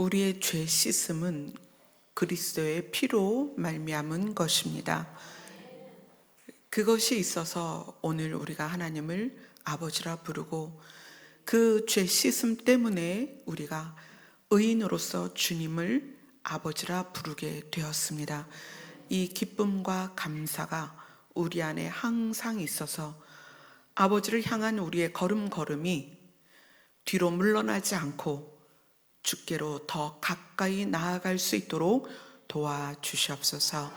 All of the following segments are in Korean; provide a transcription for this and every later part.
우리의 죄 씻음은 그리스도의 피로 말미암은 것입니다. 그것이 있어서 오늘 우리가 하나님을 아버지라 부르고 그 죄 씻음 때문에 우리가 의인으로서 주님을 아버지라 부르게 되었습니다. 이 기쁨과 감사가 우리 안에 항상 있어서 아버지를 향한 우리의 걸음걸음이 뒤로 물러나지 않고 주께로 더 가까이 나아갈 수 있도록 도와주시옵소서.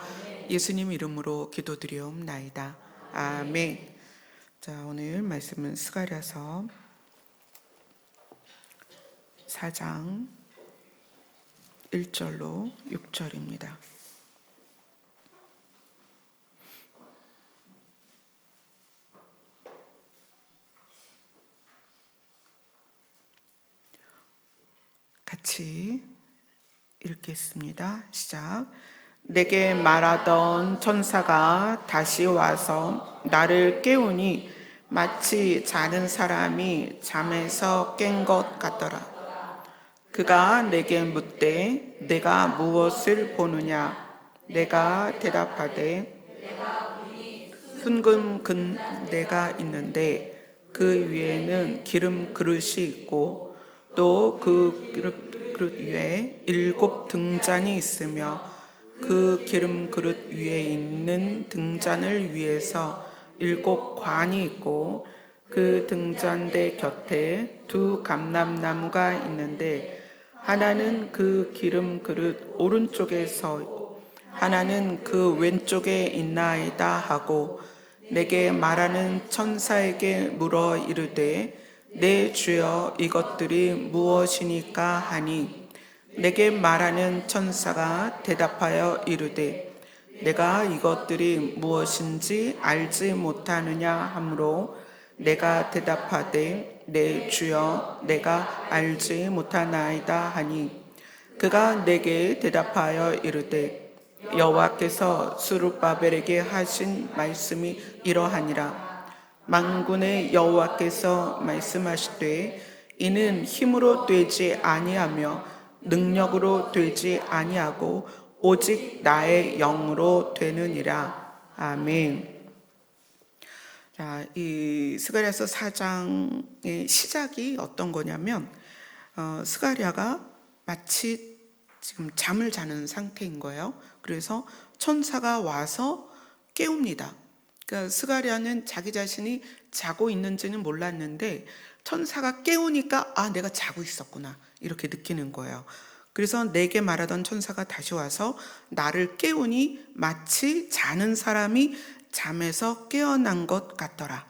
예수님 이름으로 기도드리옵나이다. 아멘. 자, 오늘 말씀은 스가랴서 4장 1절로 6절입니다. 같이 읽겠습니다. 시작. 내게 말하던 천사가 다시 와서 나를 깨우니 마치 자는 사람이 잠에서 깬 것 같더라. 그가 내게 묻되 내가 무엇을 보느냐? 내가 대답하되 흰금 근대가 있는데 그 위에는 기름 그릇이 있고 또 그 그릇 위에 7 등잔이 있으며 그 기름 그릇 위에 있는 등잔을 위해서 7 관이 있고 그 등잔대 곁에 2 감람나무가 있는데 하나는 그 기름 그릇 오른쪽에 서 있고 하나는 그 왼쪽에 있나이다 하고 내게 말하는 천사에게 물어 이르되 내 주여 이것들이 무엇이니까 하니 내게 말하는 천사가 대답하여 이르되 내가 이것들이 무엇인지 알지 못하느냐 하므로 내가 대답하되 내 주여 내가 알지 못하나이다 하니 그가 내게 대답하여 이르되 여호와께서 스룹바벨에게 하신 말씀이 이러하니라. 만군의 여호와께서 말씀하시되 이는 힘으로 되지 아니하며 능력으로 되지 아니하고 오직 나의 영으로 되느니라. 아멘. 자, 이 스가랴서 4장의 시작이 어떤 거냐면 스가랴가 마치 지금 잠을 자는 상태인 거예요. 그래서 천사가 와서 깨웁니다. 그러니까 스가랴는 자기 자신이 자고 있는지는 몰랐는데 천사가 깨우니까 아, 내가 자고 있었구나 이렇게 느끼는 거예요. 그래서 내게 말하던 천사가 다시 와서 나를 깨우니 마치 자는 사람이 잠에서 깨어난 것 같더라.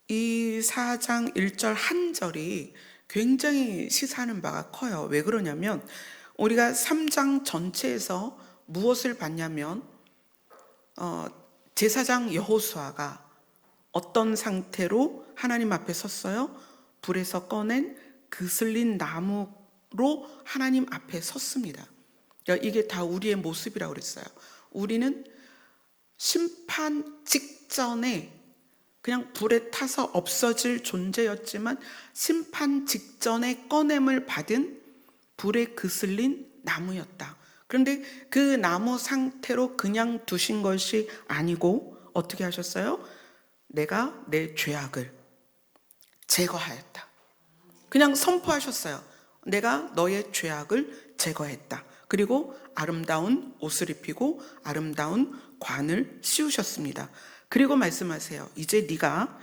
이 4장 1절 한 절이 굉장히 시사하는 바가 커요. 왜 그러냐면 우리가 3장 전체에서 무엇을 봤냐면 제사장 여호수아가 어떤 상태로 하나님 앞에 섰어요? 불에서 꺼낸 그슬린 나무로 하나님 앞에 섰습니다. 그러니까 이게 다 우리의 모습이라고 그랬어요. 우리는 심판 직전에 그냥 불에 타서 없어질 존재였지만 심판 직전에 꺼냄을 받은 불에 그슬린 나무였다. 그런데 그 나무 상태로 그냥 두신 것이 아니고 어떻게 하셨어요? 내가 내 죄악을 제거하였다. 그냥 선포하셨어요. 내가 너의 죄악을 제거했다. 그리고 아름다운 옷을 입히고 아름다운 관을 씌우셨습니다. 그리고 말씀하세요. 이제 네가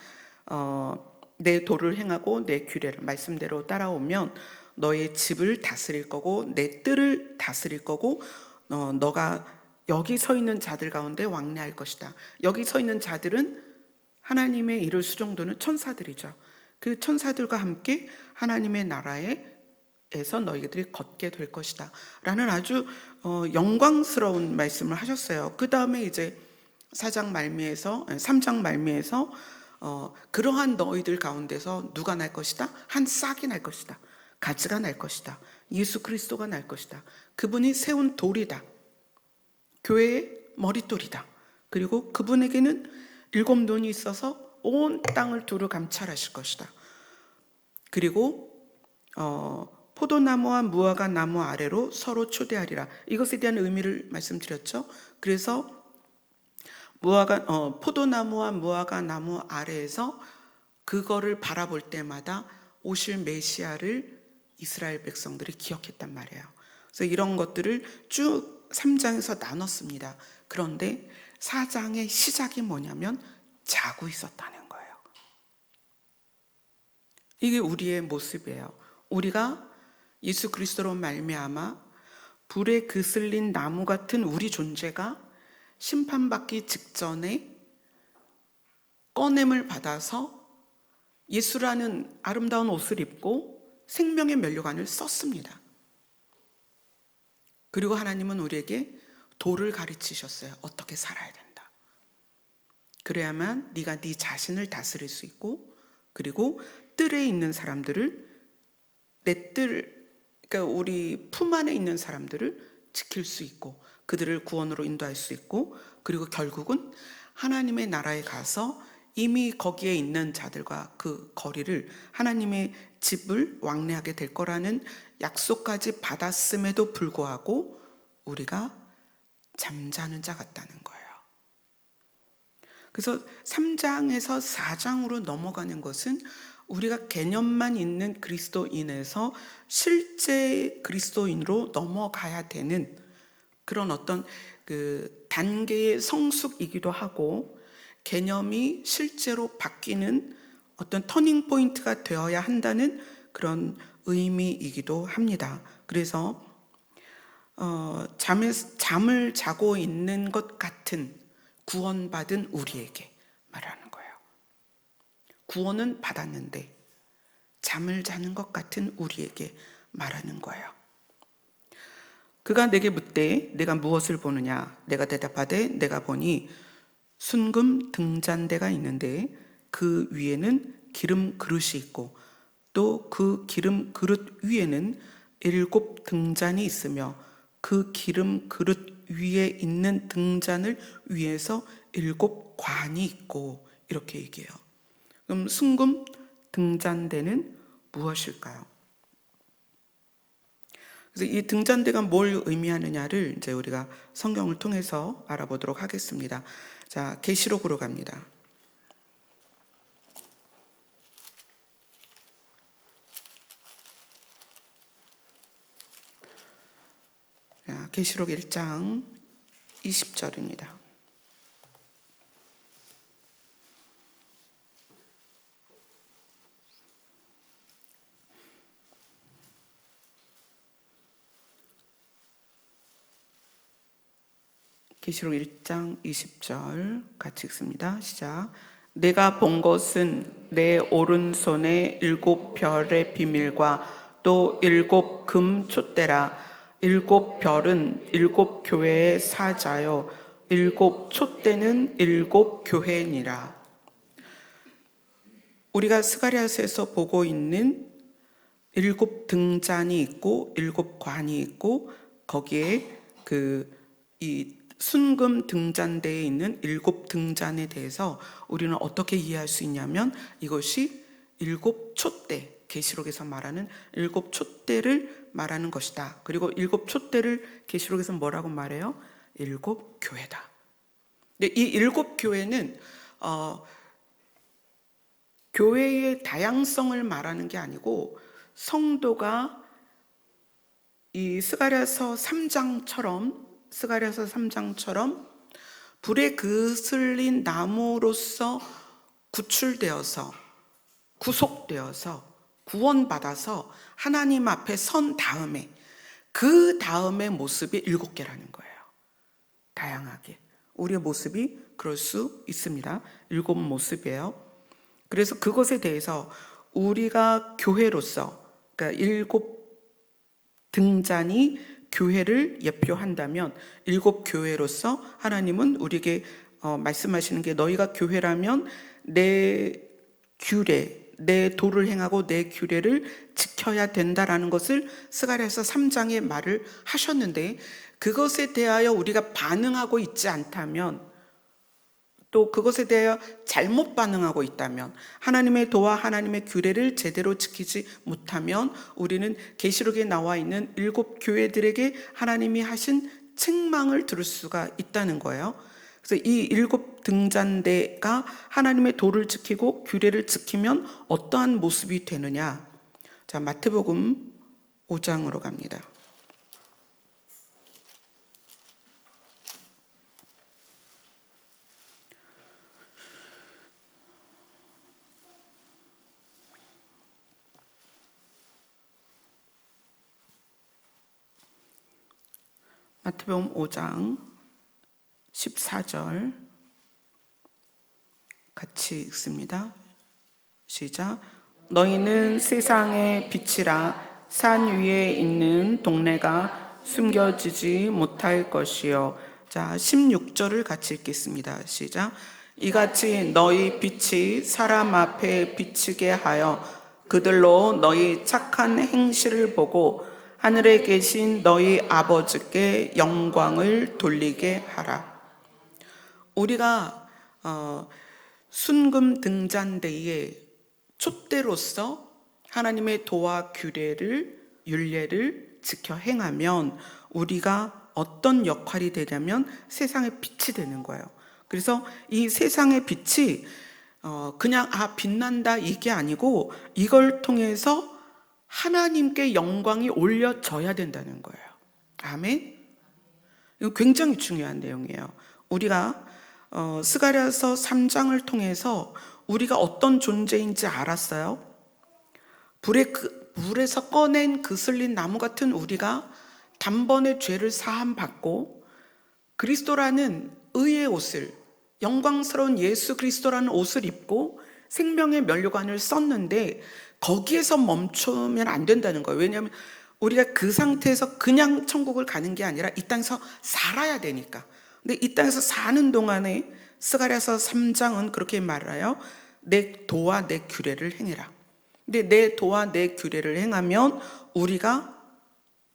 내 도를 행하고 내 규례를 말씀대로 따라오면 너의 집을 다스릴 거고 내 뜰을 다스릴 거고 너가 여기 서 있는 자들 가운데 왕래할 것이다. 여기 서 있는 자들은 하나님의 이를 수종도는 천사들이죠. 그 천사들과 함께 하나님의 나라에서 너희들이 걷게 될 것이다 라는 아주 영광스러운 말씀을 하셨어요. 그 다음에 이제 3장 말미에서 그러한 너희들 가운데서 누가 날 것이다? 한 싹이 날 것이다. 가지가 날 것이다. 예수 그리스도가 날 것이다. 그분이 세운 돌이다. 교회의 머릿돌이다. 그리고 그분에게는 7 눈이 있어서 온 땅을 두루 감찰하실 것이다. 그리고 포도나무와 무화과 나무 아래로 서로 초대하리라. 이것에 대한 의미를 말씀드렸죠. 그래서 포도나무와 무화과 나무 아래에서 그거를 바라볼 때마다 오실 메시아를 이스라엘 백성들이 기억했단 말이에요. 그래서 이런 것들을 쭉 3장에서 나눴습니다. 그런데 4장의 시작이 뭐냐면 자고 있었다는 거예요. 이게 우리의 모습이에요. 우리가 예수 그리스도로 말미암아 불에 그슬린 나무 같은 우리 존재가 심판받기 직전에 꺼냄을 받아서 예수라는 아름다운 옷을 입고 생명의 면류관을 썼습니다. 그리고 하나님은 우리에게 도를 가르치셨어요. 어떻게 살아야 된다. 그래야만 네가 네 자신을 다스릴 수 있고, 그리고 뜰에 있는 사람들을 그러니까 우리 품 안에 있는 사람들을 지킬 수 있고, 그들을 구원으로 인도할 수 있고, 그리고 결국은 하나님의 나라에 가서 이미 거기에 있는 자들과 그 거리를, 하나님의 집을 왕래하게 될 거라는 약속까지 받았음에도 불구하고 우리가 잠자는 자 같다는 거예요. 그래서 3장에서 4장으로 넘어가는 것은 우리가 개념만 있는 그리스도인에서 실제 그리스도인으로 넘어가야 되는 그런 어떤 그 단계의 성숙이기도 하고, 개념이 실제로 바뀌는 어떤 터닝 포인트가 되어야 한다는 그런 의미이기도 합니다. 그래서 잠을 자고 있는 것 같은 구원받은 우리에게 말하는 거예요. 구원은 받았는데 잠을 자는 것 같은 우리에게 말하는 거예요. 그가 내게 묻되 내가 무엇을 보느냐? 내가 대답하되 내가 보니 순금 등잔대가 있는데 그 위에는 기름 그릇이 있고 또 그 기름 그릇 위에는 7 등잔이 있으며 그 기름 그릇 위에 있는 등잔을 위에서 7 관이 있고, 이렇게 얘기해요. 그럼 순금 등잔대는 무엇일까요? 그래서 이 등잔대가 뭘 의미하느냐를 이제 우리가 성경을 통해서 알아보도록 하겠습니다. 자, 계시록으로 갑니다. 계시록 1장 20절입니다. 계시록 1장 20절 같이 읽습니다. 시작. 내가 본 것은 내 오른손에 7 별의 비밀과 또 7 금 촛대라. 7 별은 7 교회의 사자요 7 촛대는 7 교회니라. 우리가 스가랴서에서 보고 있는 7 등잔이 있고 7 관이 있고, 거기에 이 순금 등잔대에 있는 7 등잔에 대해서 우리는 어떻게 이해할 수 있냐면, 이것이 7 촛대, 계시록에서 말하는 7 촛대를 말하는 것이다. 그리고 7 촛대를 계시록에서 뭐라고 말해요? 7 교회다. 근데 이 7 교회는 교회의 다양성을 말하는 게 아니고, 성도가 이 스가랴서 3장처럼 불에 그슬린 나무로서 구출되어서, 구속되어서, 구원받아서 하나님 앞에 선 다음에 그 다음의 모습이 7개라는 거예요. 다양하게 우리의 모습이 그럴 수 있습니다. 7 모습이에요. 그래서 그것에 대해서 우리가 교회로서, 그러니까 7 등잔이 교회를 예표한다면 7 교회로서 하나님은 우리에게 말씀하시는 게, 너희가 교회라면 내 규례, 내 도를 행하고 내 규례를 지켜야 된다라는 것을 스가랴서 3장에 말을 하셨는데, 그것에 대하여 우리가 반응하고 있지 않다면 또 그것에 대하여 잘못 반응하고 있다면, 하나님의 도와 하나님의 규례를 제대로 지키지 못하면 우리는 계시록에 나와 있는 7 교회들에게 하나님이 하신 책망을 들을 수가 있다는 거예요. 그래서 이 7 등잔대가 하나님의 도를 지키고 규례를 지키면 어떠한 모습이 되느냐. 자, 마태복음 5장으로 갑니다. 마태복음 5장 14절 같이 읽습니다. 시작. 너희는 세상의 빛이라. 산 위에 있는 동네가 숨겨지지 못할 것이요. 자, 16절을 같이 읽겠습니다. 시작. 이같이 너희 빛이 사람 앞에 비치게 하여 그들로 너희 착한 행실을 보고 하늘에 계신 너희 아버지께 영광을 돌리게 하라. 우리가 순금 등잔대의 촛대로서 하나님의 도와 규례를, 율례를 지켜 행하면 우리가 어떤 역할이 되냐면 세상의 빛이 되는 거예요. 그래서 이 세상의 빛이 그냥 빛난다 이게 아니고 이걸 통해서 하나님께 영광이 올려져야 된다는 거예요. 아멘. 이거 굉장히 중요한 내용이에요. 우리가 스가랴서 3장을 통해서 우리가 어떤 존재인지 알았어요. 불에서 꺼낸 그슬린 나무 같은 우리가 단번에 죄를 사함 받고 그리스도라는 의의 옷을, 영광스러운 예수 그리스도라는 옷을 입고 생명의 면류관을 썼는데 거기에서 멈추면 안 된다는 거예요. 왜냐하면 우리가 그 상태에서 그냥 천국을 가는 게 아니라 이 땅에서 살아야 되니까. 근데 이 땅에서 사는 동안에 스가랴서 3장은 그렇게 말해요. 내 도와 내 규례를 행해라. 근데 내 도와 내 규례를 행하면 우리가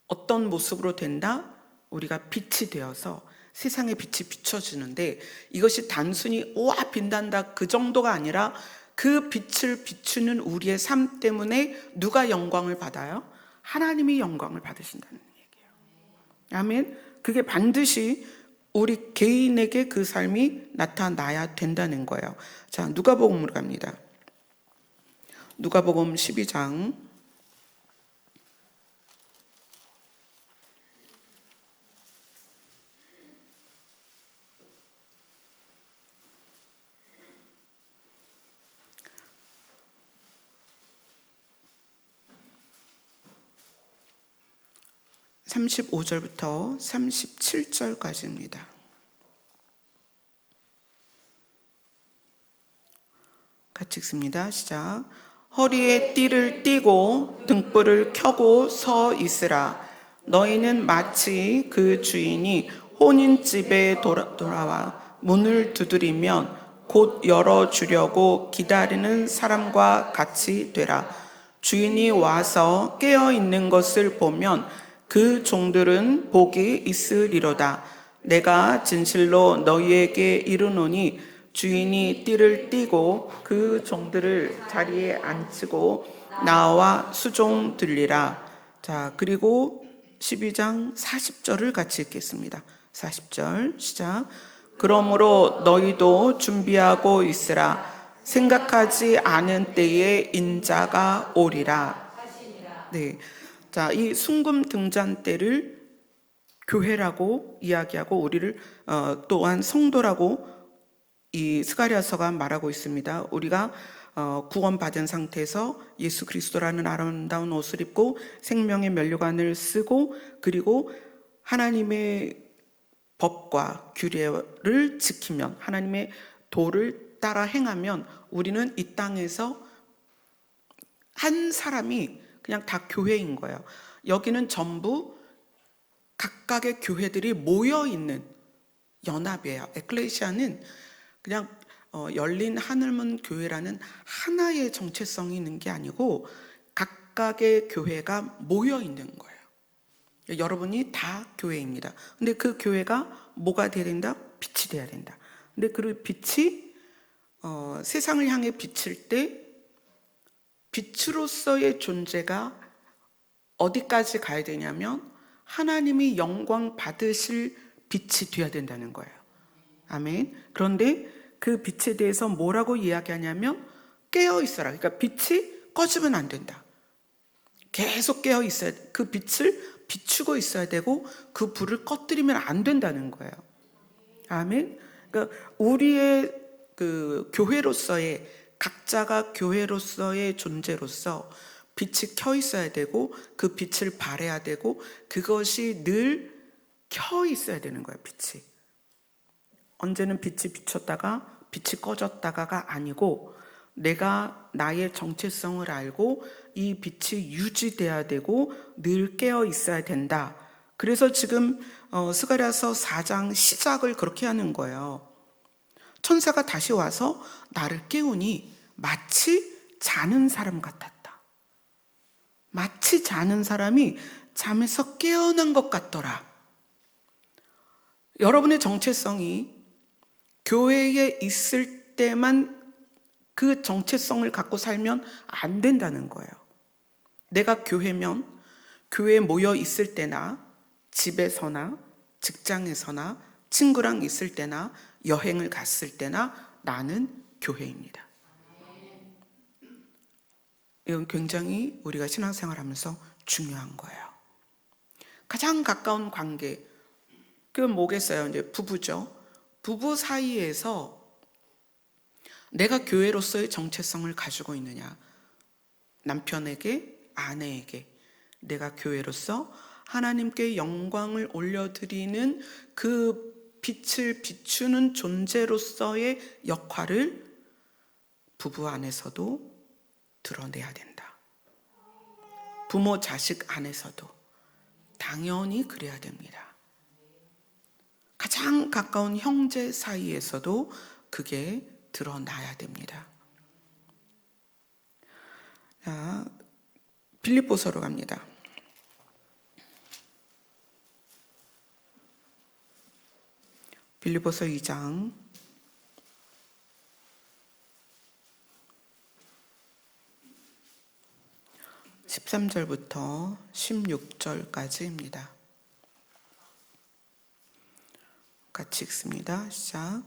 어떤 모습으로 된다? 우리가 빛이 되어서 세상의 빛이 비춰지는데 이것이 단순히 와 빛난다 그 정도가 아니라 그 빛을 비추는 우리의 삶 때문에 누가 영광을 받아요? 하나님이 영광을 받으신다는 얘기예요. 아멘. 그게 반드시 우리 개인에게 그 삶이 나타나야 된다는 거예요. 자, 누가복음으로 갑니다. 누가복음 12장 35절부터 37절까지입니다. 같이 읽습니다. 시작. 허리에 띠를 띠고 등불을 켜고 서 있으라. 너희는 마치 그 주인이 혼인집에 돌아와 문을 두드리면 곧 열어주려고 기다리는 사람과 같이 되라. 주인이 와서 깨어 있는 것을 보면 그 종들은 복이 있으리로다. 내가 진실로 너희에게 이르노니 주인이 띠를 띠고 그 종들을 자리에 앉히고 나와 수종 들리라. 자, 그리고 12장 40절을 같이 읽겠습니다. 40절 시작. 그러므로 너희도 준비하고 있으라. 생각하지 않은 때에 인자가 오리라. 네. 자, 이 순금 등잔대를 교회라고 이야기하고 우리를 또한 성도라고 이 스가랴서가 말하고 있습니다. 우리가 구원받은 상태에서 예수 그리스도라는 아름다운 옷을 입고 생명의 면류관을 쓰고 그리고 하나님의 법과 규례를 지키면 하나님의 도를 따라 행하면 우리는 이 땅에서 한 사람이 그냥 다 교회인 거예요. 여기는 전부 각각의 교회들이 모여있는 연합이에요. 에클레시아는 그냥 열린 하늘문 교회라는 하나의 정체성이 있는 게 아니고 각각의 교회가 모여있는 거예요. 여러분이 다 교회입니다. 근데 그 교회가 뭐가 돼야 된다? 빛이 돼야 된다. 근데 그 빛이 세상을 향해 비칠 때 빛으로서의 존재가 어디까지 가야 되냐면 하나님이 영광 받으실 빛이 되어야 된다는 거예요. 아멘. 그런데 그 빛에 대해서 뭐라고 이야기하냐면 깨어 있어라. 그러니까 빛이 꺼지면 안 된다. 계속 깨어 있어야 돼. 그 빛을 비추고 있어야 되고 그 불을 꺼뜨리면 안 된다는 거예요. 아멘. 그러니까 우리의 그 교회로서의 각자가 교회로서의 존재로서 빛이 켜 있어야 되고 그 빛을 발해야 되고 그것이 늘 켜 있어야 되는 거예요. 빛이 언제는 빛이 비쳤다가 빛이 꺼졌다가가 아니고 내가 나의 정체성을 알고 이 빛이 유지돼야 되고 늘 깨어 있어야 된다. 그래서 지금 스가랴서 4장 시작을 그렇게 하는 거예요. 천사가 다시 와서 나를 깨우니 마치 자는 사람 같았다. 마치 자는 사람이 잠에서 깨어난 것 같더라. 여러분의 정체성이 교회에 있을 때만 그 정체성을 갖고 살면 안 된다는 거예요. 내가 교회면 교회에 모여 있을 때나 집에서나 직장에서나 친구랑 있을 때나 여행을 갔을 때나 나는 교회입니다. 이건 굉장히 우리가 신앙생활하면서 중요한 거예요. 가장 가까운 관계, 그건 뭐겠어요? 이제 부부죠. 부부 사이에서 내가 교회로서의 정체성을 가지고 있느냐. 남편에게, 아내에게 내가 교회로서 하나님께 영광을 올려드리는 그 빛을 비추는 존재로서의 역할을 부부 안에서도 드러내야 된다. 부모 자식 안에서도 당연히 그래야 됩니다. 가장 가까운 형제 사이에서도 그게 드러나야 됩니다. 자, 빌립보서로 갑니다. 빌립보서 2장 13절부터 16절까지입니다. 같이 읽습니다. 시작.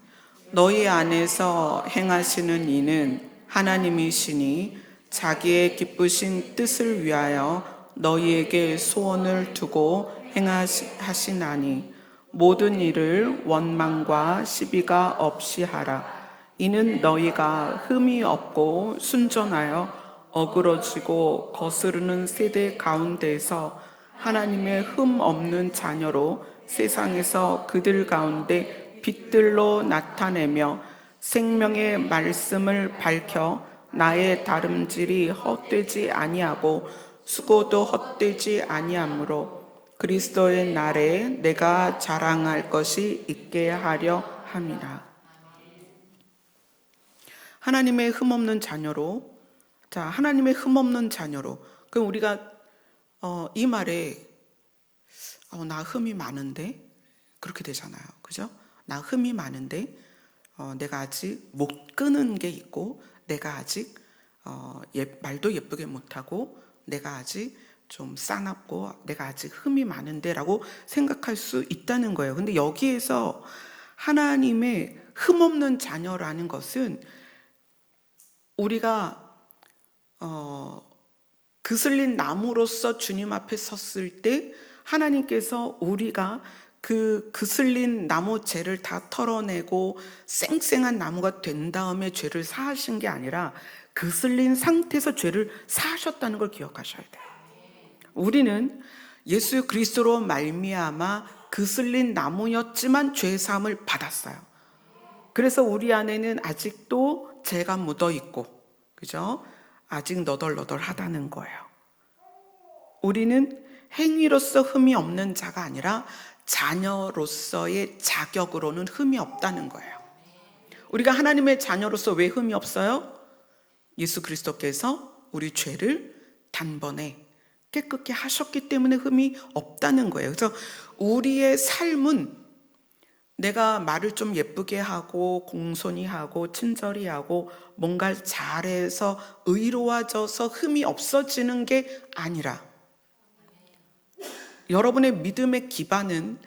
너희 안에서 행하시는 이는 하나님이시니 자기의 기쁘신 뜻을 위하여 너희에게 소원을 두고 행하시나니 모든 일을 원망과 시비가 없이 하라. 이는 너희가 흠이 없고 순전하여 어그러지고 거스르는 세대 가운데에서 하나님의 흠 없는 자녀로 세상에서 그들 가운데 빛들로 나타내며 생명의 말씀을 밝혀 나의 다름질이 헛되지 아니하고 수고도 헛되지 아니하므로 그리스도의 날에 내가 자랑할 것이 있게 하려 함이라. 하나님의 흠없는 자녀로, 자, 하나님의 흠없는 자녀로. 그럼 우리가 이 말에 나 흠이 많은데 그렇게 되잖아요. 그죠? 나 흠이 많은데 내가 아직 못 끄는 게 있고 내가 아직 말도 예쁘게 못하고 내가 아직 좀 싸납고 내가 아직 흠이 많은데 라고 생각할 수 있다는 거예요. 근데 여기에서 하나님의 흠없는 자녀라는 것은 우리가 그슬린 나무로서 주님 앞에 섰을 때 하나님께서 우리가 그 그슬린 나무 죄를 다 털어내고 쌩쌩한 나무가 된 다음에 죄를 사하신 게 아니라 그슬린 상태에서 죄를 사하셨다는 걸 기억하셔야 돼요. 우리는 예수 그리스도로 말미암아 그슬린 나무였지만 죄 사함을 받았어요. 그래서 우리 안에는 아직도 죄가 묻어 있고, 그죠? 아직 너덜너덜하다는 거예요. 우리는 행위로서 흠이 없는 자가 아니라 자녀로서의 자격으로는 흠이 없다는 거예요. 우리가 하나님의 자녀로서 왜 흠이 없어요? 예수 그리스도께서 우리 죄를 단번에 깨끗게 하셨기 때문에 흠이 없다는 거예요. 그래서 우리의 삶은 내가 말을 좀 예쁘게 하고 공손히 하고 친절히 하고 뭔가 잘해서 의로워져서 흠이 없어지는 게 아니라, 여러분의 믿음의 기반은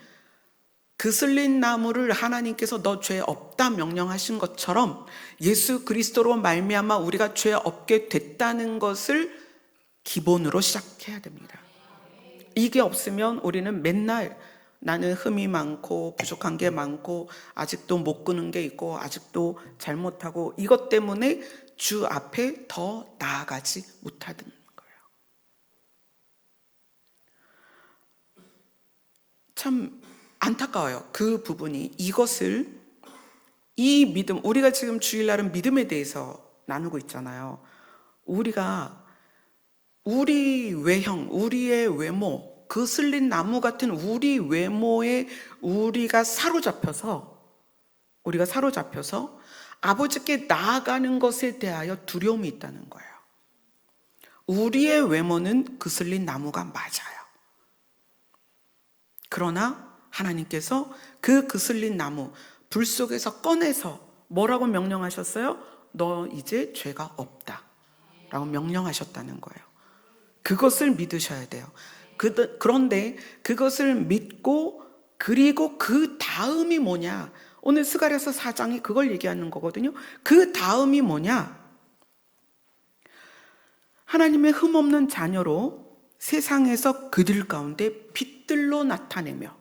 그슬린 나무를 하나님께서 너 죄 없다 명령하신 것처럼 예수 그리스도로 말미암아 우리가 죄 없게 됐다는 것을 기본으로 시작해야 됩니다. 이게 없으면 우리는 맨날 나는 흠이 많고 부족한 게 많고 아직도 못 끄는 게 있고 아직도 잘못하고, 이것 때문에 주 앞에 더 나아가지 못하는 거예요. 참 안타까워요. 그 부분이. 이 믿음, 우리가 지금 주일날은 믿음에 대해서 나누고 있잖아요. 우리가 우리 외형, 우리의 외모, 그슬린 나무 같은 우리 외모에 우리가 사로잡혀서 아버지께 나아가는 것에 대하여 두려움이 있다는 거예요. 우리의 외모는 그슬린 나무가 맞아요. 그러나 하나님께서 그 그슬린 나무 불 속에서 꺼내서 뭐라고 명령하셨어요? 너 이제 죄가 없다 라고 명령하셨다는 거예요. 그것을 믿으셔야 돼요. 그런데 그것을 믿고, 그리고 그 다음이 뭐냐? 오늘 스가랴서 4장이 그걸 얘기하는 거거든요. 그 다음이 뭐냐? 하나님의 흠없는 자녀로 세상에서 그들 가운데 빛들로 나타내며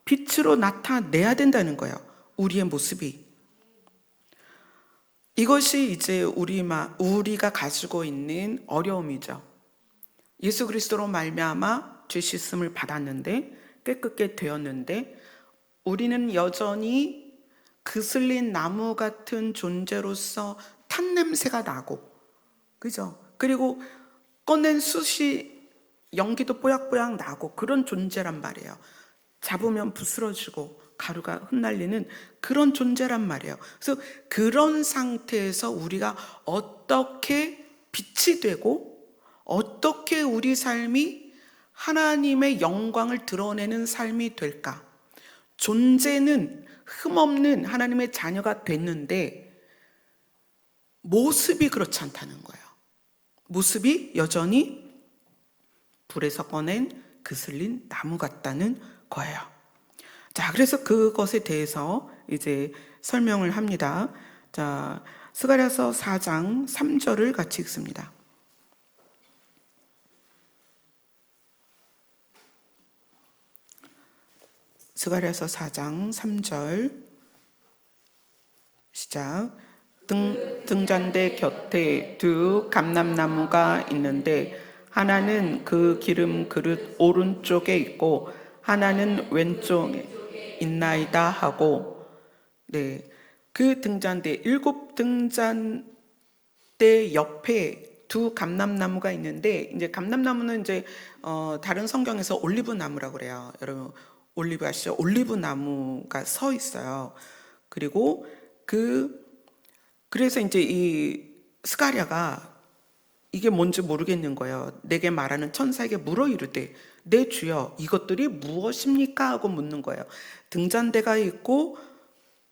빛으로 나타내야 된다는 거예요. 우리의 모습이. 이것이 이제 우리가 가지고 있는 어려움이죠. 예수 그리스도로 말미암아 죄 씻음을 받았는데, 깨끗게 되었는데, 우리는 여전히 그슬린 나무 같은 존재로서 탄 냄새가 나고, 그죠? 그리고 꺼낸 숯이 연기도 뽀약뽀약 나고 그런 존재란 말이에요. 잡으면 부스러지고 가루가 흩날리는 그런 존재란 말이에요. 그래서 그런 상태에서 우리가 어떻게 빛이 되고 어떻게 우리 삶이 하나님의 영광을 드러내는 삶이 될까? 존재는 흠없는 하나님의 자녀가 됐는데 모습이 그렇지 않다는 거예요. 모습이 여전히 불에서 꺼낸 그슬린 나무 같다는 거예요. 자, 그래서 그것에 대해서 이제 설명을 합니다. 자, 스가랴서 4장 3절을 같이 읽습니다. 스가랴서 4장 3절 시작. 등잔대 곁에 두 감람나무가 있는데 하나는 그 기름 그릇 오른쪽에 있고 하나는 왼쪽에 있나이다 하고, 네, 그 등잔대, 7등잔대 옆에 두 감람나무가 있는데, 이제 감람나무는 이제 다른 성경에서 올리브 나무라고 그래요. 여러분 올리브 아시죠? 올리브 나무가 서 있어요. 그리고 그래서 이제 이 스가랴가 이게 뭔지 모르겠는 거예요. 내게 말하는 천사에게 물어 이르되 내 주여 이것들이 무엇입니까? 하고 묻는 거예요. 등잔대가 있고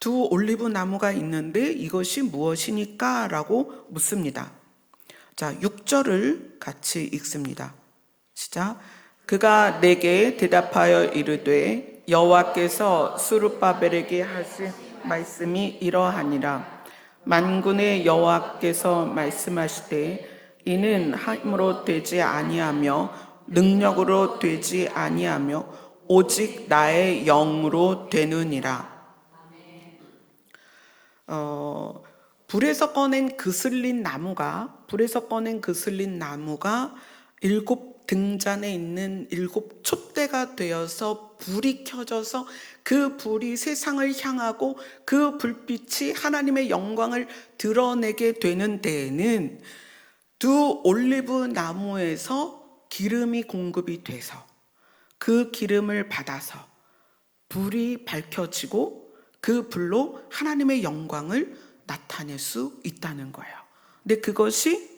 두 올리브 나무가 있는데 이것이 무엇이니까? 라고 묻습니다. 자, 6절을 같이 읽습니다. 시작. 그가 내게 대답하여 이르되 여호와께서 스룹바벨에게 하신 말씀이 이러하니라. 만군의 여호와께서 말씀하시되 이는 힘으로 되지 아니하며 능력으로 되지 아니하며 오직 나의 영으로 되느니라. 불에서 꺼낸 그슬린 나무가 7 등잔에 있는 7 촛대가 되어서 불이 켜져서 그 불이 세상을 향하고 그 불빛이 하나님의 영광을 드러내게 되는 데에는 두 올리브 나무에서 기름이 공급이 돼서 그 기름을 받아서 불이 밝혀지고 그 불로 하나님의 영광을 나타낼 수 있다는 거예요. 근데 그것이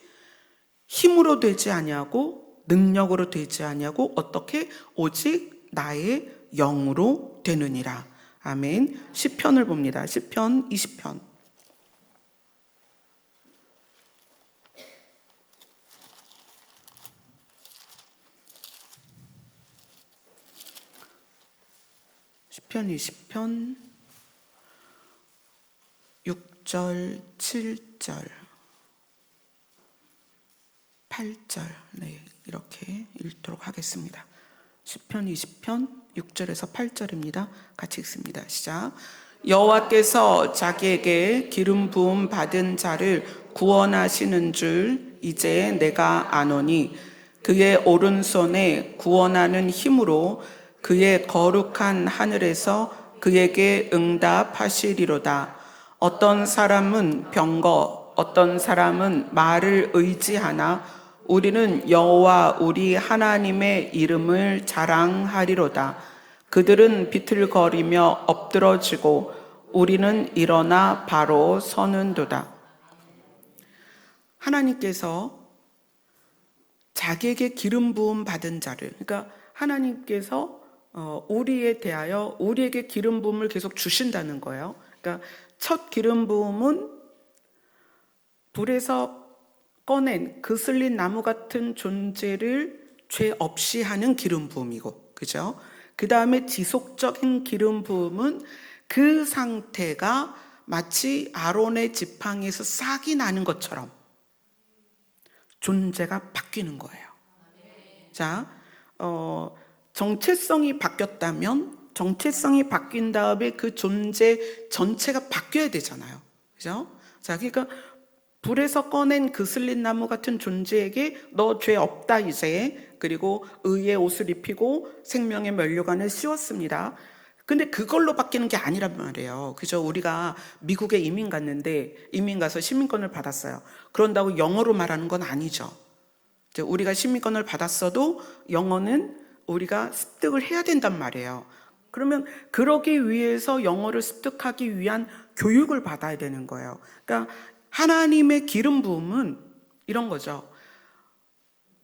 힘으로 되지 아니하고 능력으로 되지 아니하고 어떻게? 오직 나의 영으로 되느니라 아멘. 시편을 봅니다. 시편 20편. 시편 20편 6절, 7절, 8절 네, 이렇게 읽도록 하겠습니다. 시편 20편 6절에서 8절입니다. 같이 읽습니다. 시작. 여호와께서 자기에게 기름 부음 받은 자를 구원하시는 줄 이제 내가 아노니 그의 오른손에 구원하는 힘으로 그의 거룩한 하늘에서 그에게 응답하시리로다. 어떤 사람은 병거, 어떤 사람은 말을 의지하나 우리는 여호와 우리 하나님의 이름을 자랑하리로다. 그들은 비틀거리며 엎드러지고 우리는 일어나 바로 서는도다. 하나님께서 자기에게 기름 부음 받은 자를, 그러니까 하나님께서 우리에 대하여 우리에게 기름 부음을 계속 주신다는 거예요. 그러니까 첫 기름 부음은 불에서 꺼낸 그슬린 나무 같은 존재를 죄 없이 하는 기름 부음이고, 그죠? 그 다음에 지속적인 기름 부음은 그 상태가 마치 아론의 지팡이에서 싹이 나는 것처럼 존재가 바뀌는 거예요. 자, 정체성이 바뀌었다면 정체성이 바뀐 다음에 그 존재 전체가 바뀌어야 되잖아요. 그죠? 자, 그러니까 불에서 꺼낸 그슬린 나무 같은 존재에게 너 죄 없다 이제, 그리고 의의 옷을 입히고 생명의 면류관을 씌웠습니다. 근데 그걸로 바뀌는 게 아니란 말이에요. 그죠? 우리가 미국에 이민 갔는데 이민 가서 시민권을 받았어요. 그런다고 영어로 말하는 건 아니죠. 우리가 시민권을 받았어도 영어는 우리가 습득을 해야 된단 말이에요. 그러면 그러기 위해서 영어를 습득하기 위한 교육을 받아야 되는 거예요. 그러니까 하나님의 기름 부음은 이런 거죠.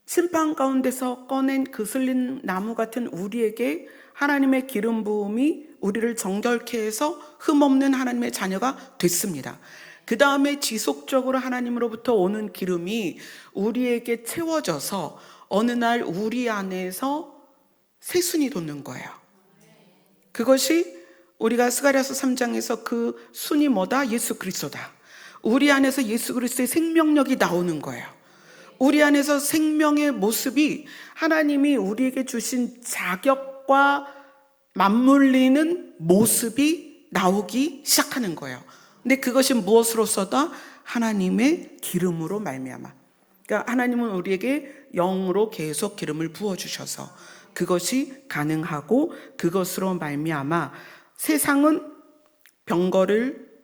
심판 가운데서 꺼낸 그슬린 나무 같은 우리에게 하나님의 기름 부음이 우리를 정결케 해서 흠없는 하나님의 자녀가 됐습니다. 그 다음에 지속적으로 하나님으로부터 오는 기름이 우리에게 채워져서 어느 날 우리 안에서 새순이 돋는 거예요. 그것이 우리가 스가랴서 3장에서 그 순이 뭐다? 예수 그리스도다. 우리 안에서 예수 그리스도의 생명력이 나오는 거예요. 우리 안에서 생명의 모습이 하나님이 우리에게 주신 자격과 맞물리는 모습이 나오기 시작하는 거예요. 근데 그것이 무엇으로서다? 하나님의 기름으로 말미암아. 그러니까 하나님은 우리에게 영으로 계속 기름을 부어주셔서 그것이 가능하고, 그것으로 말미암아 세상은 병거를,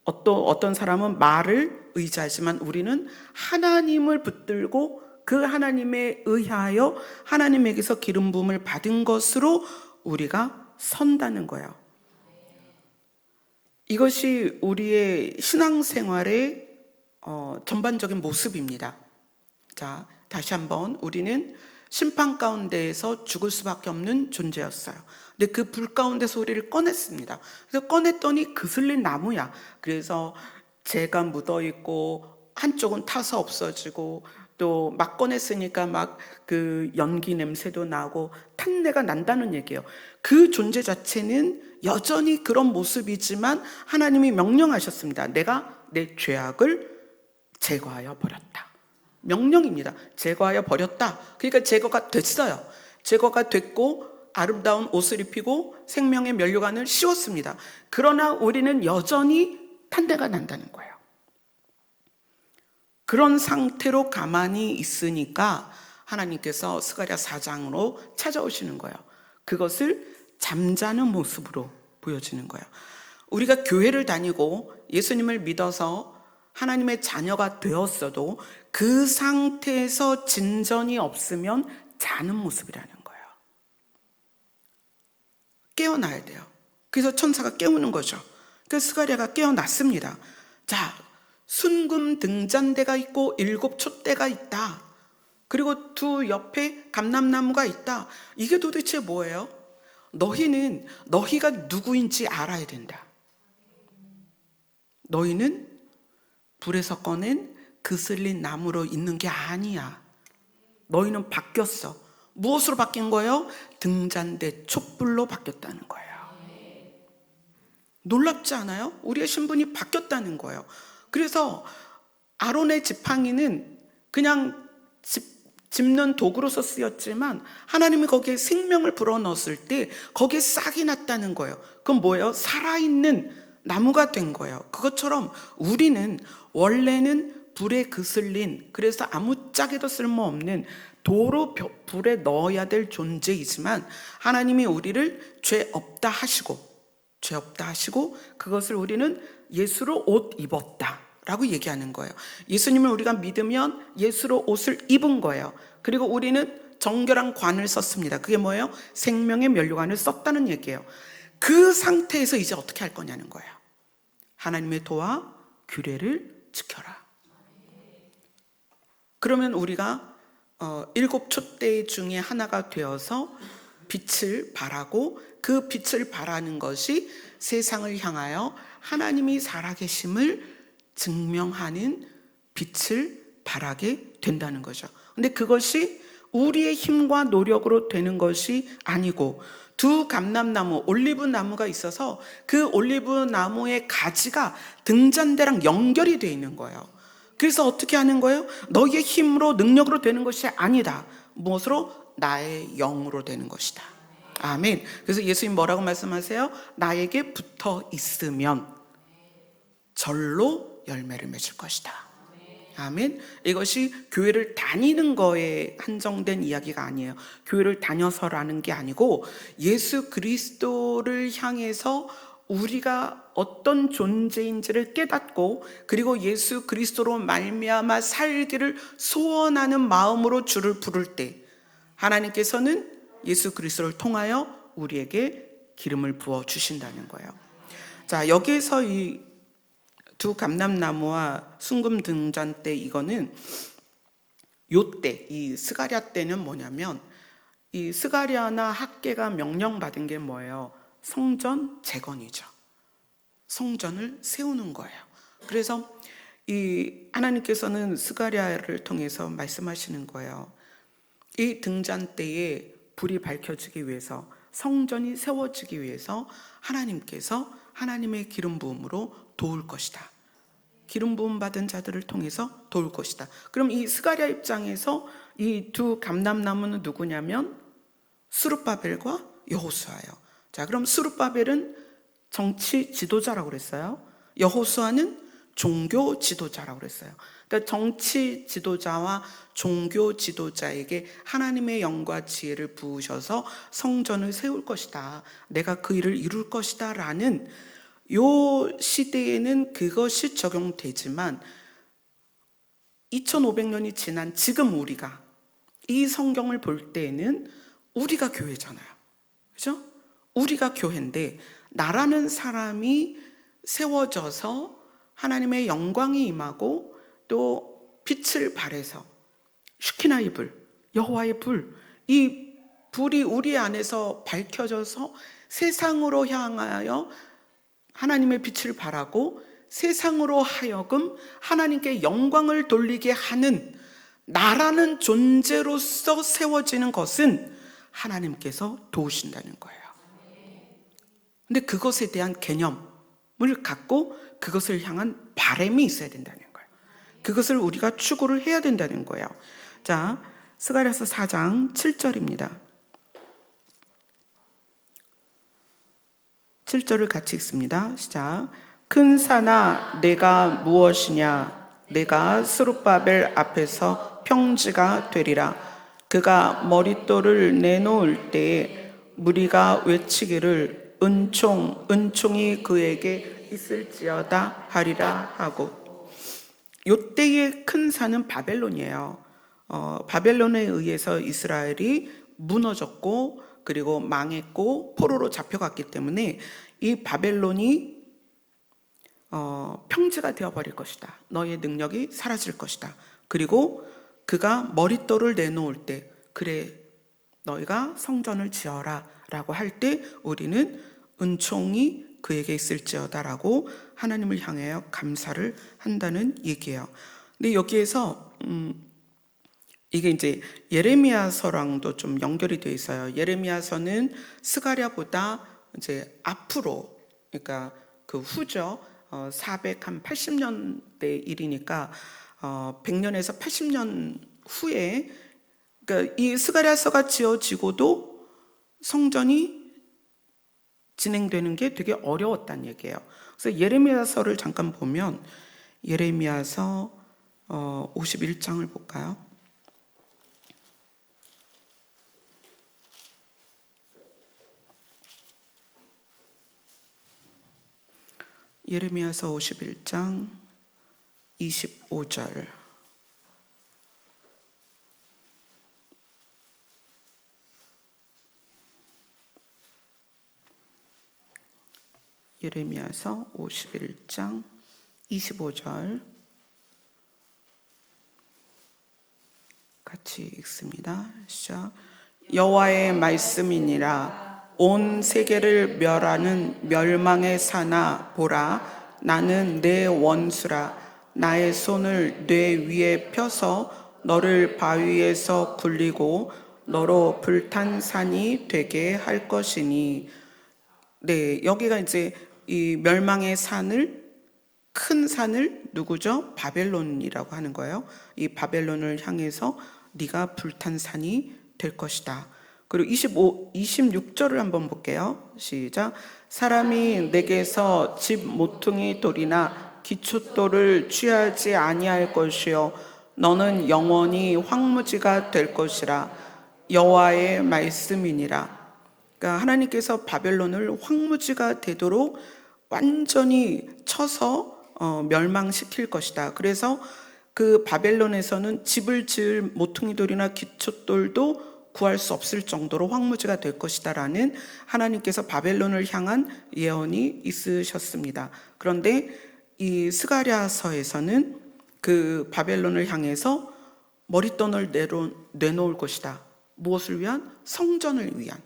어떤 사람은 말을 의지하지만 우리는 하나님을 붙들고 그 하나님에 의하여 하나님에게서 기름 부음을 받은 것으로 우리가 선다는 거예요. 이것이 우리의 신앙생활의 전반적인 모습입니다. 자, 다시 한번, 우리는 심판 가운데에서 죽을 수밖에 없는 존재였어요. 근데 그 불 가운데서 우리를 꺼냈습니다. 그래서 꺼냈더니 그슬린 나무야. 그래서 재가 묻어있고 한쪽은 타서 없어지고, 또 막 꺼냈으니까 막 그 연기 냄새도 나고 탄내가 난다는 얘기예요. 그 존재 자체는 여전히 그런 모습이지만 하나님이 명령하셨습니다. 내가 내 죄악을 제거하여 버렸다. 명령입니다. 제거하여 버렸다. 그러니까 제거가 됐어요. 제거가 됐고 아름다운 옷을 입히고 생명의 면류관을 씌웠습니다. 그러나 우리는 여전히 탄내가 난다는 거예요. 그런 상태로 가만히 있으니까 하나님께서 스가랴 4장으로 찾아오시는 거예요. 그것을 잠자는 모습으로 보여지는 거예요. 우리가 교회를 다니고 예수님을 믿어서 하나님의 자녀가 되었어도 그 상태에서 진전이 없으면 자는 모습이라는 거예요. 깨어나야 돼요. 그래서 천사가 깨우는 거죠. 그래서 스가랴가 깨어났습니다. 자, 순금 등잔대가 있고 7 촛대가 있다. 그리고 두 옆에 감람나무가 있다. 이게 도대체 뭐예요? 너희는 너희가 누구인지 알아야 된다. 너희는 불에서 꺼낸 그슬린 나무로 있는 게 아니야. 너희는 바뀌었어. 무엇으로 바뀐 거예요? 등잔대 촛불로 바뀌었다는 거예요. 놀랍지 않아요? 우리의 신분이 바뀌었다는 거예요. 그래서 아론의 지팡이는 그냥 짚는 도구로서 쓰였지만 하나님이 거기에 생명을 불어넣었을 때 거기에 싹이 났다는 거예요. 그건 뭐예요? 살아있는 나무가 된 거예요. 그것처럼 우리는 원래는 불에 그슬린, 그래서 아무짝에도 쓸모없는 도로 불에 넣어야 될 존재이지만 하나님이 우리를 죄 없다 하시고 그것을 우리는 예수로 옷 입었다 라고 얘기하는 거예요. 예수님을 우리가 믿으면 예수로 옷을 입은 거예요. 그리고 우리는 정결한 관을 썼습니다. 그게 뭐예요? 생명의 면류관을 썼다는 얘기예요. 그 상태에서 이제 어떻게 할 거냐는 거예요. 하나님의 도와 규례를 지켜라. 그러면 우리가 7 촛대 중에 하나가 되어서 빛을 발하고 그 빛을 발하는 것이 세상을 향하여 하나님이 살아계심을 증명하는 빛을 발하게 된다는 거죠. 근데 그것이 우리의 힘과 노력으로 되는 것이 아니고 두 감람나무, 올리브나무가 있어서 그 올리브나무의 가지가 등잔대랑 연결이 되어 있는 거예요. 그래서 어떻게 하는 거예요? 너희의 힘으로 능력으로 되는 것이 아니다. 무엇으로? 나의 영으로 되는 것이다. 아멘. 그래서 예수님 뭐라고 말씀하세요? 나에게 붙어 있으면 절로 열매를 맺을 것이다. 아멘. 이것이 교회를 다니는 거에 한정된 이야기가 아니에요. 교회를 다녀서라는 게 아니고 예수 그리스도를 향해서 우리가 어떤 존재인지를 깨닫고 그리고 예수 그리스도로 말미암아 살기를 소원하는 마음으로 주를 부를 때 하나님께서는 예수 그리스도를 통하여 우리에게 기름을 부어 주신다는 거예요. 자, 여기에서 이 두 감람나무와 순금 등잔대 이거는 요때 이 스가랴 때는 뭐냐면 이 스가랴나 학개가 명령받은 게 뭐예요? 성전 재건이죠. 성전을 세우는 거예요. 그래서 이 하나님께서는 스가랴를 통해서 말씀하시는 거예요. 이 등잔대에 불이 밝혀지기 위해서 성전이 세워지기 위해서 하나님께서 하나님의 기름 부음으로 도울 것이다. 기름 부음 받은 자들을 통해서 도울 것이다. 그럼 이 스가랴 입장에서 이 두 감람나무는 누구냐면 스룹바벨과 여호수아예요. 자, 그럼 스룹바벨은 정치 지도자라고 그랬어요. 여호수아는 종교 지도자라고 그랬어요. 그러니까 정치 지도자와 종교 지도자에게 하나님의 영과 지혜를 부으셔서 성전을 세울 것이다. 내가 그 일을 이룰 것이다 라는 요 시대에는 그것이 적용되지만 2500년이 지난 지금 우리가 이 성경을 볼 때에는 우리가 교회잖아요. 그죠? 우리가 교회인데 나라는 사람이 세워져서 하나님의 영광이 임하고 또 빛을 발해서 슈키나의 불, 여호와의 불, 이 불이 우리 안에서 밝혀져서 세상으로 향하여 하나님의 빛을 발하고 세상으로 하여금 하나님께 영광을 돌리게 하는 나라는 존재로서 세워지는 것은 하나님께서 도우신다는 거예요. 근데 그것에 대한 개념을 갖고 그것을 향한 바람이 있어야 된다는 거예요. 그것을 우리가 추구를 해야 된다는 거예요. 자, 스가랴서 4장 7절입니다. 7절을 같이 읽습니다. 시작. 큰 산아 내가 무엇이냐? 내가 스룹바벨 앞에서 평지가 되리라. 그가 머릿돌을 내놓을 때에 무리가 외치기를 은총이 그에게 있을지어다 하리라 하고. 요때의 큰 산은 바벨론이에요. 바벨론에 의해서 이스라엘이 무너졌고 그리고 망했고 포로로 잡혀갔기 때문에 이 바벨론이 평지가 되어버릴 것이다. 너의 능력이 사라질 것이다. 그리고 그가 머릿돌을 내놓을 때 그래 너희가 성전을 지어라 라고 할 때 우리는 은총이 그에게 있을지어다 라고 하나님을 향하여 감사를 한다는 얘기예요. 근데 여기에서 이게 이제 예레미야서랑도 좀 연결이 되어 있어요. 예레미야서는 스가랴보다 이제 앞으로, 그러니까 그 후죠. 480년대 일이니까 100년에서 80년 후에, 그러니까 이 스가랴서가 지어지고도 성전이 진행되는 게 되게 어려웠다는 얘기예요. 그래서 예레미야서를 잠깐 보면 예레미야서 51장을 볼까요? 예레미야서 51장 25절. 예레미야서 51장 25절 같이 읽습니다. 시작. 여호와의 말씀이니라. 온 세계를 멸하는 멸망의 사나 보라. 나는 내 원수라. 나의 손을 뇌 위에 펴서 너를 바위에서 굴리고 너로 불탄 산이 되게 할 것이니. 네, 여기가 이제 이 멸망의 산을, 큰 산을 누구죠? 바벨론이라고 하는 거예요. 이 바벨론을 향해서 네가 불탄 산이 될 것이다. 그리고 26절을 한번 볼게요. 시작. 사람이 내게서 집 모퉁이 돌이나 기초돌을 취하지 아니할 것이요 너는 영원히 황무지가 될 것이라. 여호와의 말씀이니라. 그러니까 하나님께서 바벨론을 황무지가 되도록 완전히 쳐서 멸망시킬 것이다. 그래서 그 바벨론에서는 집을 지을 모퉁이돌이나 기초돌도 구할 수 없을 정도로 황무지가 될 것이다 라는 하나님께서 바벨론을 향한 예언이 있으셨습니다. 그런데 이 스가랴서에서는 그 바벨론을 향해서 머릿돈을 내놓을 것이다. 무엇을 위한? 성전을 위한,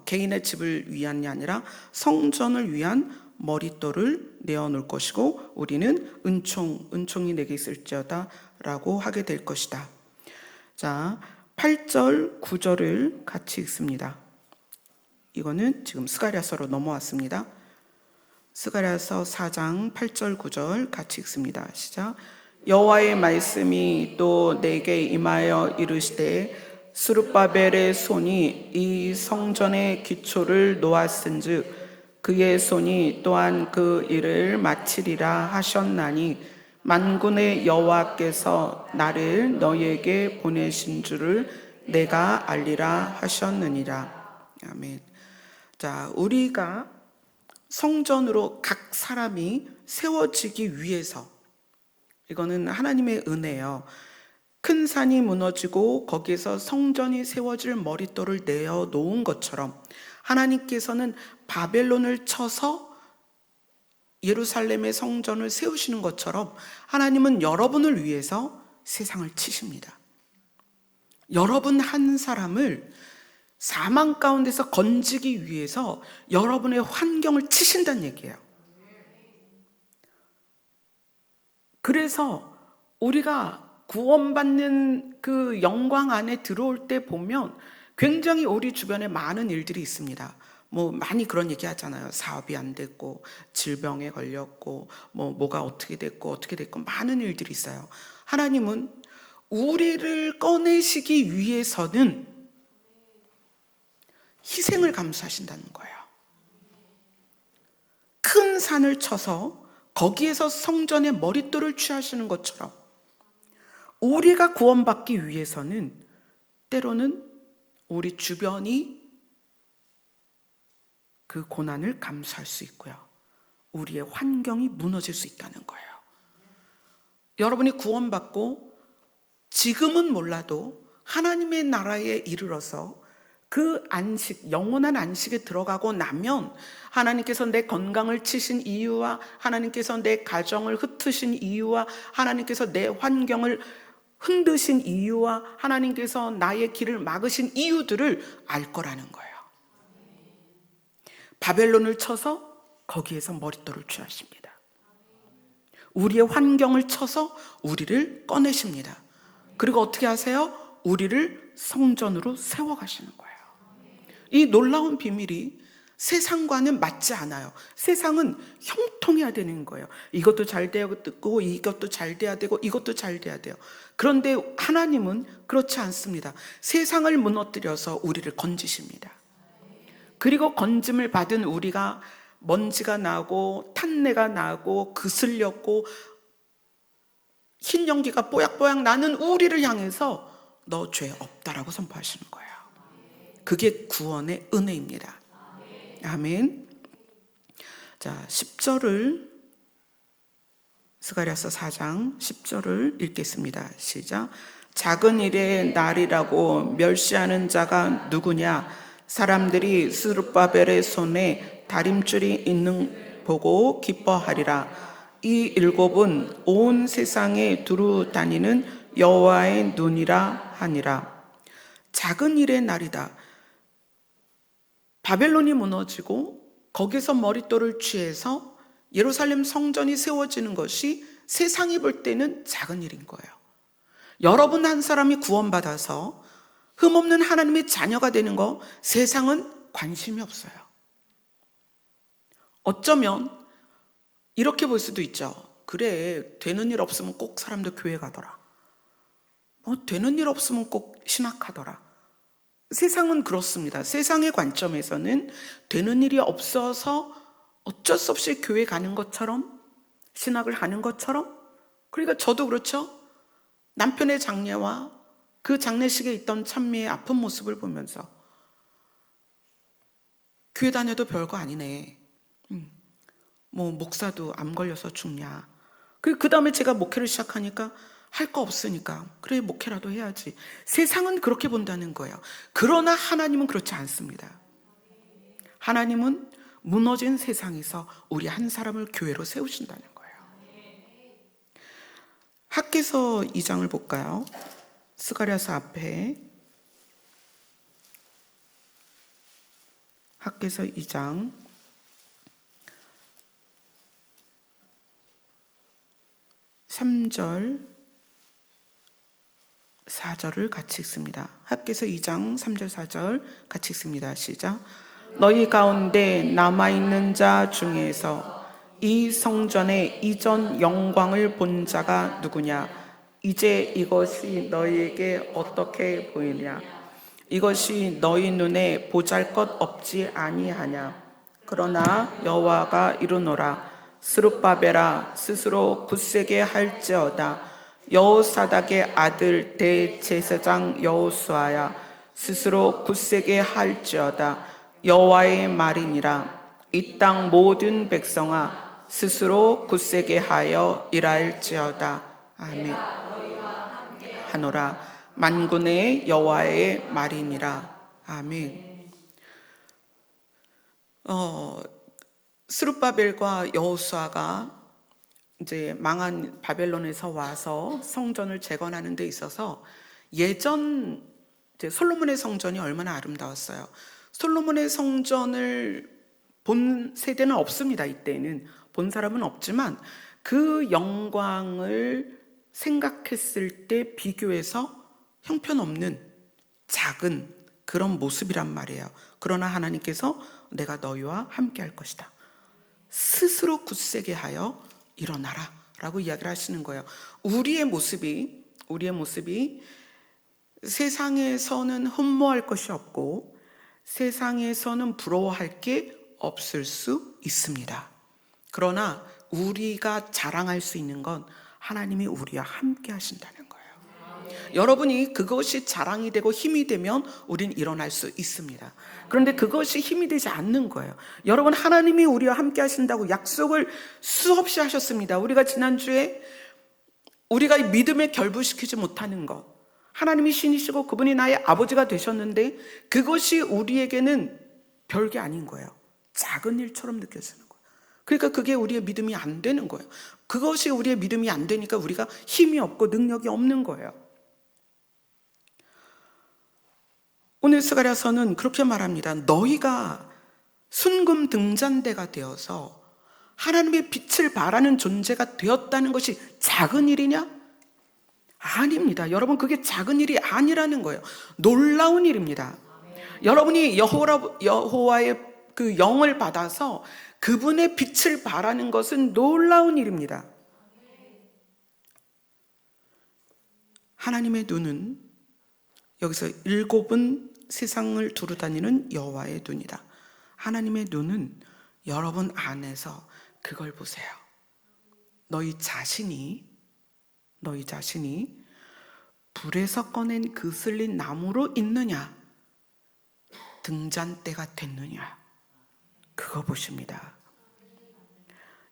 개인의 집을 위한이 아니라 성전을 위한 머릿돌을 내어놓을 것이고 우리는 은총이 내게 있을지어다 라고 하게 될 것이다. 자, 8절 9절을 같이 읽습니다. 이거는 지금 스가랴서로 넘어왔습니다. 스가랴서 4장 8절 9절 같이 읽습니다. 시작. 여호와의 말씀이 또 내게 임하여 이르시되 스룹바벨의 손이 이 성전의 기초를 놓았은즉 그의 손이 또한 그 일을 마치리라 하셨나니 만군의 여호와께서 나를 너희에게 보내신 줄을 내가 알리라 하셨느니라. 아멘. 자, 우리가 성전으로 각 사람이 세워지기 위해서, 이거는 하나님의 은혜예요. 큰 산이 무너지고 거기에서 성전이 세워질 머릿돌을 내어 놓은 것처럼 하나님께서는 바벨론을 쳐서 예루살렘의 성전을 세우시는 것처럼 하나님은 여러분을 위해서 세상을 치십니다. 여러분 한 사람을 사망 가운데서 건지기 위해서 여러분의 환경을 치신다는 얘기예요. 그래서 우리가 구원받는 그 영광 안에 들어올 때 보면 굉장히 우리 주변에 많은 일들이 있습니다. 뭐 많이 그런 얘기 하잖아요. 사업이 안 됐고 질병에 걸렸고 뭐가 어떻게 됐고 많은 일들이 있어요. 하나님은 우리를 꺼내시기 위해서는 희생을 감수하신다는 거예요. 큰 산을 쳐서 거기에서 성전의 머릿돌을 취하시는 것처럼 우리가 구원받기 위해서는 때로는 우리 주변이 그 고난을 감수할 수 있고요. 우리의 환경이 무너질 수 있다는 거예요. 여러분이 구원받고 지금은 몰라도 하나님의 나라에 이르러서 그 안식, 영원한 안식에 들어가고 나면 하나님께서 내 건강을 치신 이유와 하나님께서 내 가정을 흩으신 이유와 하나님께서 내 환경을 흔드신 이유와 하나님께서 나의 길을 막으신 이유들을 알 거라는 거예요. 바벨론을 쳐서 거기에서 머릿돌을 취하십니다. 우리의 환경을 쳐서 우리를 꺼내십니다. 그리고 어떻게 하세요? 우리를 성전으로 세워가시는 거예요. 이 놀라운 비밀이 세상과는 맞지 않아요. 세상은 형통해야 되는 거예요. 이것도 잘 되고 이것도 잘 돼야 되고 이것도 잘 돼야 돼요. 그런데 하나님은 그렇지 않습니다. 세상을 무너뜨려서 우리를 건지십니다. 그리고 건짐을 받은 우리가 먼지가 나고 탄내가 나고 그슬렸고 흰 연기가 뽀약뽀약 나는 우리를 향해서 너 죄 없다라고 선포하시는 거예요. 그게 구원의 은혜입니다. 아멘. 자, 10절을 스가랴서 4장 10절을 읽겠습니다. 시작. 작은 일의 날이라고 멸시하는 자가 누구냐? 사람들이 스룹바벨의 손에 다림줄이 있는 보고 기뻐하리라. 이 일곱은 온 세상에 두루 다니는 여호와의 눈이라 하니라. 작은 일의 날이다. 바벨론이 무너지고 거기서 머릿돌을 취해서 예루살렘 성전이 세워지는 것이 세상이 볼 때는 작은 일인 거예요. 여러분 한 사람이 구원받아서 흠없는 하나님의 자녀가 되는 거 세상은 관심이 없어요. 어쩌면 이렇게 볼 수도 있죠. 그래, 되는 일 없으면 꼭 사람들 교회 가더라. 되는 일 없으면 꼭 신학하더라. 세상은 그렇습니다. 세상의 관점에서는 되는 일이 없어서 어쩔 수 없이 교회 가는 것처럼 신학을 하는 것처럼, 그러니까 저도 그렇죠. 남편의 장례와 그 장례식에 있던 찬미의 아픈 모습을 보면서 교회 다녀도 별거 아니네. 목사도 암 걸려서 죽냐. 그 다음에 제가 목회를 시작하니까 할 거 없으니까 그래 목회라도 해야지. 세상은 그렇게 본다는 거예요. 그러나 하나님은 그렇지 않습니다. 하나님은 무너진 세상에서 우리 한 사람을 교회로 세우신다는 거예요. 학개서 2장을 볼까요? 스가랴서 앞에 학개서 2장 3절 4절을 같이 읽습니다. 학개서 2장 3절 4절 같이 읽습니다. 시작. 너희 가운데 남아있는 자 중에서 이 성전의 이전 영광을 본 자가 누구냐? 이제 이것이 너희에게 어떻게 보이냐? 이것이 너희 눈에 보잘것없지 아니하냐? 그러나 여호와가 이르노라. 스룹바벨아 스스로 굳세게 할지어다. 여호사닥의 아들 대제사장 여호수아야 스스로 굳세게 할지어다. 여호와의 말이니라. 이 땅 모든 백성아 스스로 굳세게 하여 일할지어다. 아멘. 하노라. 만군의 여호와의 말이니라. 아멘. 스룹바벨과 여호수아가 이제 망한 바벨론에서 와서 성전을 재건하는 데 있어서 예전 솔로몬의 성전이 얼마나 아름다웠어요. 솔로몬의 성전을 본 세대는 없습니다. 이때는 본 사람은 없지만 그 영광을 생각했을 때 비교해서 형편없는 작은 그런 모습이란 말이에요. 그러나 하나님께서 내가 너희와 함께 할 것이다. 스스로 굳세게 하여 일어나라 라고 이야기를 하시는 거예요. 우리의 모습이 세상에서는 흠모할 것이 없고 세상에서는 부러워할 게 없을 수 있습니다. 그러나 우리가 자랑할 수 있는 건 하나님이 우리와 함께 하신다는 거예요. 여러분이 그것이 자랑이 되고 힘이 되면 우린 일어날 수 있습니다. 그런데 그것이 힘이 되지 않는 거예요. 여러분, 하나님이 우리와 함께 하신다고 약속을 수없이 하셨습니다. 우리가 지난주에 우리가 믿음에 결부시키지 못하는 것, 하나님이 신이시고 그분이 나의 아버지가 되셨는데 그것이 우리에게는 별게 아닌 거예요. 작은 일처럼 느껴지는 거예요. 그러니까 그게 우리의 믿음이 안 되는 거예요. 그것이 우리의 믿음이 안 되니까 우리가 힘이 없고 능력이 없는 거예요. 오늘 스가랴서는 그렇게 말합니다. 너희가 순금 등잔대가 되어서 하나님의 빛을 발하는 존재가 되었다는 것이 작은 일이냐? 아닙니다. 여러분, 그게 작은 일이 아니라는 거예요. 놀라운 일입니다. 여러분이 여호와의 그 영을 받아서 그분의 빛을 발하는 것은 놀라운 일입니다. 하나님의 눈은 여기서 7은 세상을 두루다니는 여호와의 눈이다. 하나님의 눈은 여러분 안에서 그걸 보세요. 너희 자신이 불에서 꺼낸 그슬린 나무로 있느냐, 등잔대가 됐느냐, 그거 보십니다.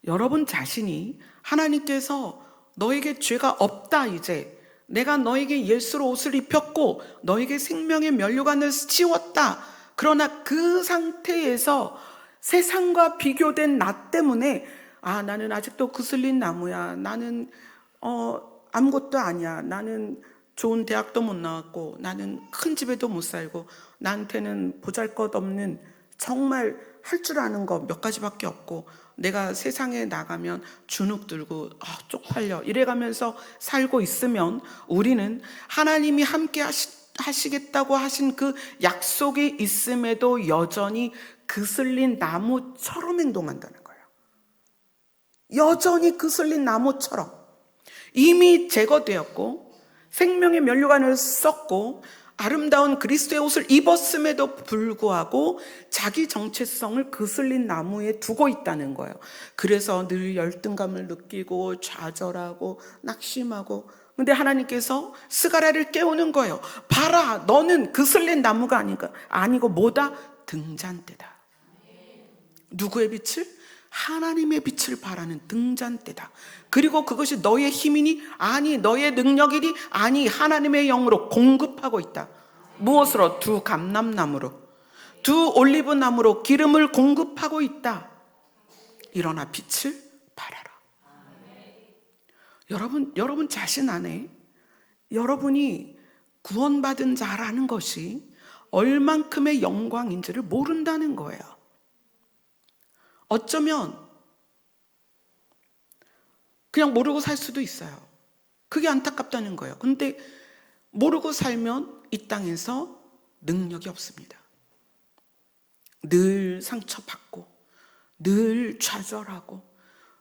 여러분 자신이 하나님께서 너에게 죄가 없다, 이제 내가 너에게 예수로 옷을 입혔고 너에게 생명의 면류관을 씌웠다. 그러나 그 상태에서 세상과 비교된 나 때문에 나는 아직도 그슬린 나무야, 나는 아무것도 아니야, 나는 좋은 대학도 못 나왔고 나는 큰 집에도 못 살고 나한테는 보잘것없는 정말 할 줄 아는 거 몇 가지밖에 없고 내가 세상에 나가면 주눅 들고 쪽팔려 이래가면서 살고 있으면 우리는 하나님이 함께 하시겠다고 하신 그 약속이 있음에도 여전히 그슬린 나무처럼 행동한다는 거예요. 여전히 그슬린 나무처럼 이미 제거되었고 생명의 면류관을 썼고 아름다운 그리스도의 옷을 입었음에도 불구하고 자기 정체성을 그슬린 나무에 두고 있다는 거예요. 그래서 늘 열등감을 느끼고 좌절하고 낙심하고, 근데 하나님께서 스가랴를 깨우는 거예요. 봐라, 너는 그슬린 나무가 아니고 뭐다? 등잔대다. 누구의 빛을? 하나님의 빛을 발하는 등잔대다. 그리고 그것이 너의 힘이니? 아니, 너의 능력이니? 아니, 하나님의 영으로 공급하고 있다. 무엇으로? 두 감람나무로, 두 올리브나무로 기름을 공급하고 있다. 일어나 빛을 발하라. 여러분 자신 안에 여러분이 구원받은 자라는 것이 얼만큼의 영광인지를 모른다는 거예요. 어쩌면 그냥 모르고 살 수도 있어요. 그게 안타깝다는 거예요. 근데 모르고 살면 이 땅에서 능력이 없습니다. 늘 상처받고 늘 좌절하고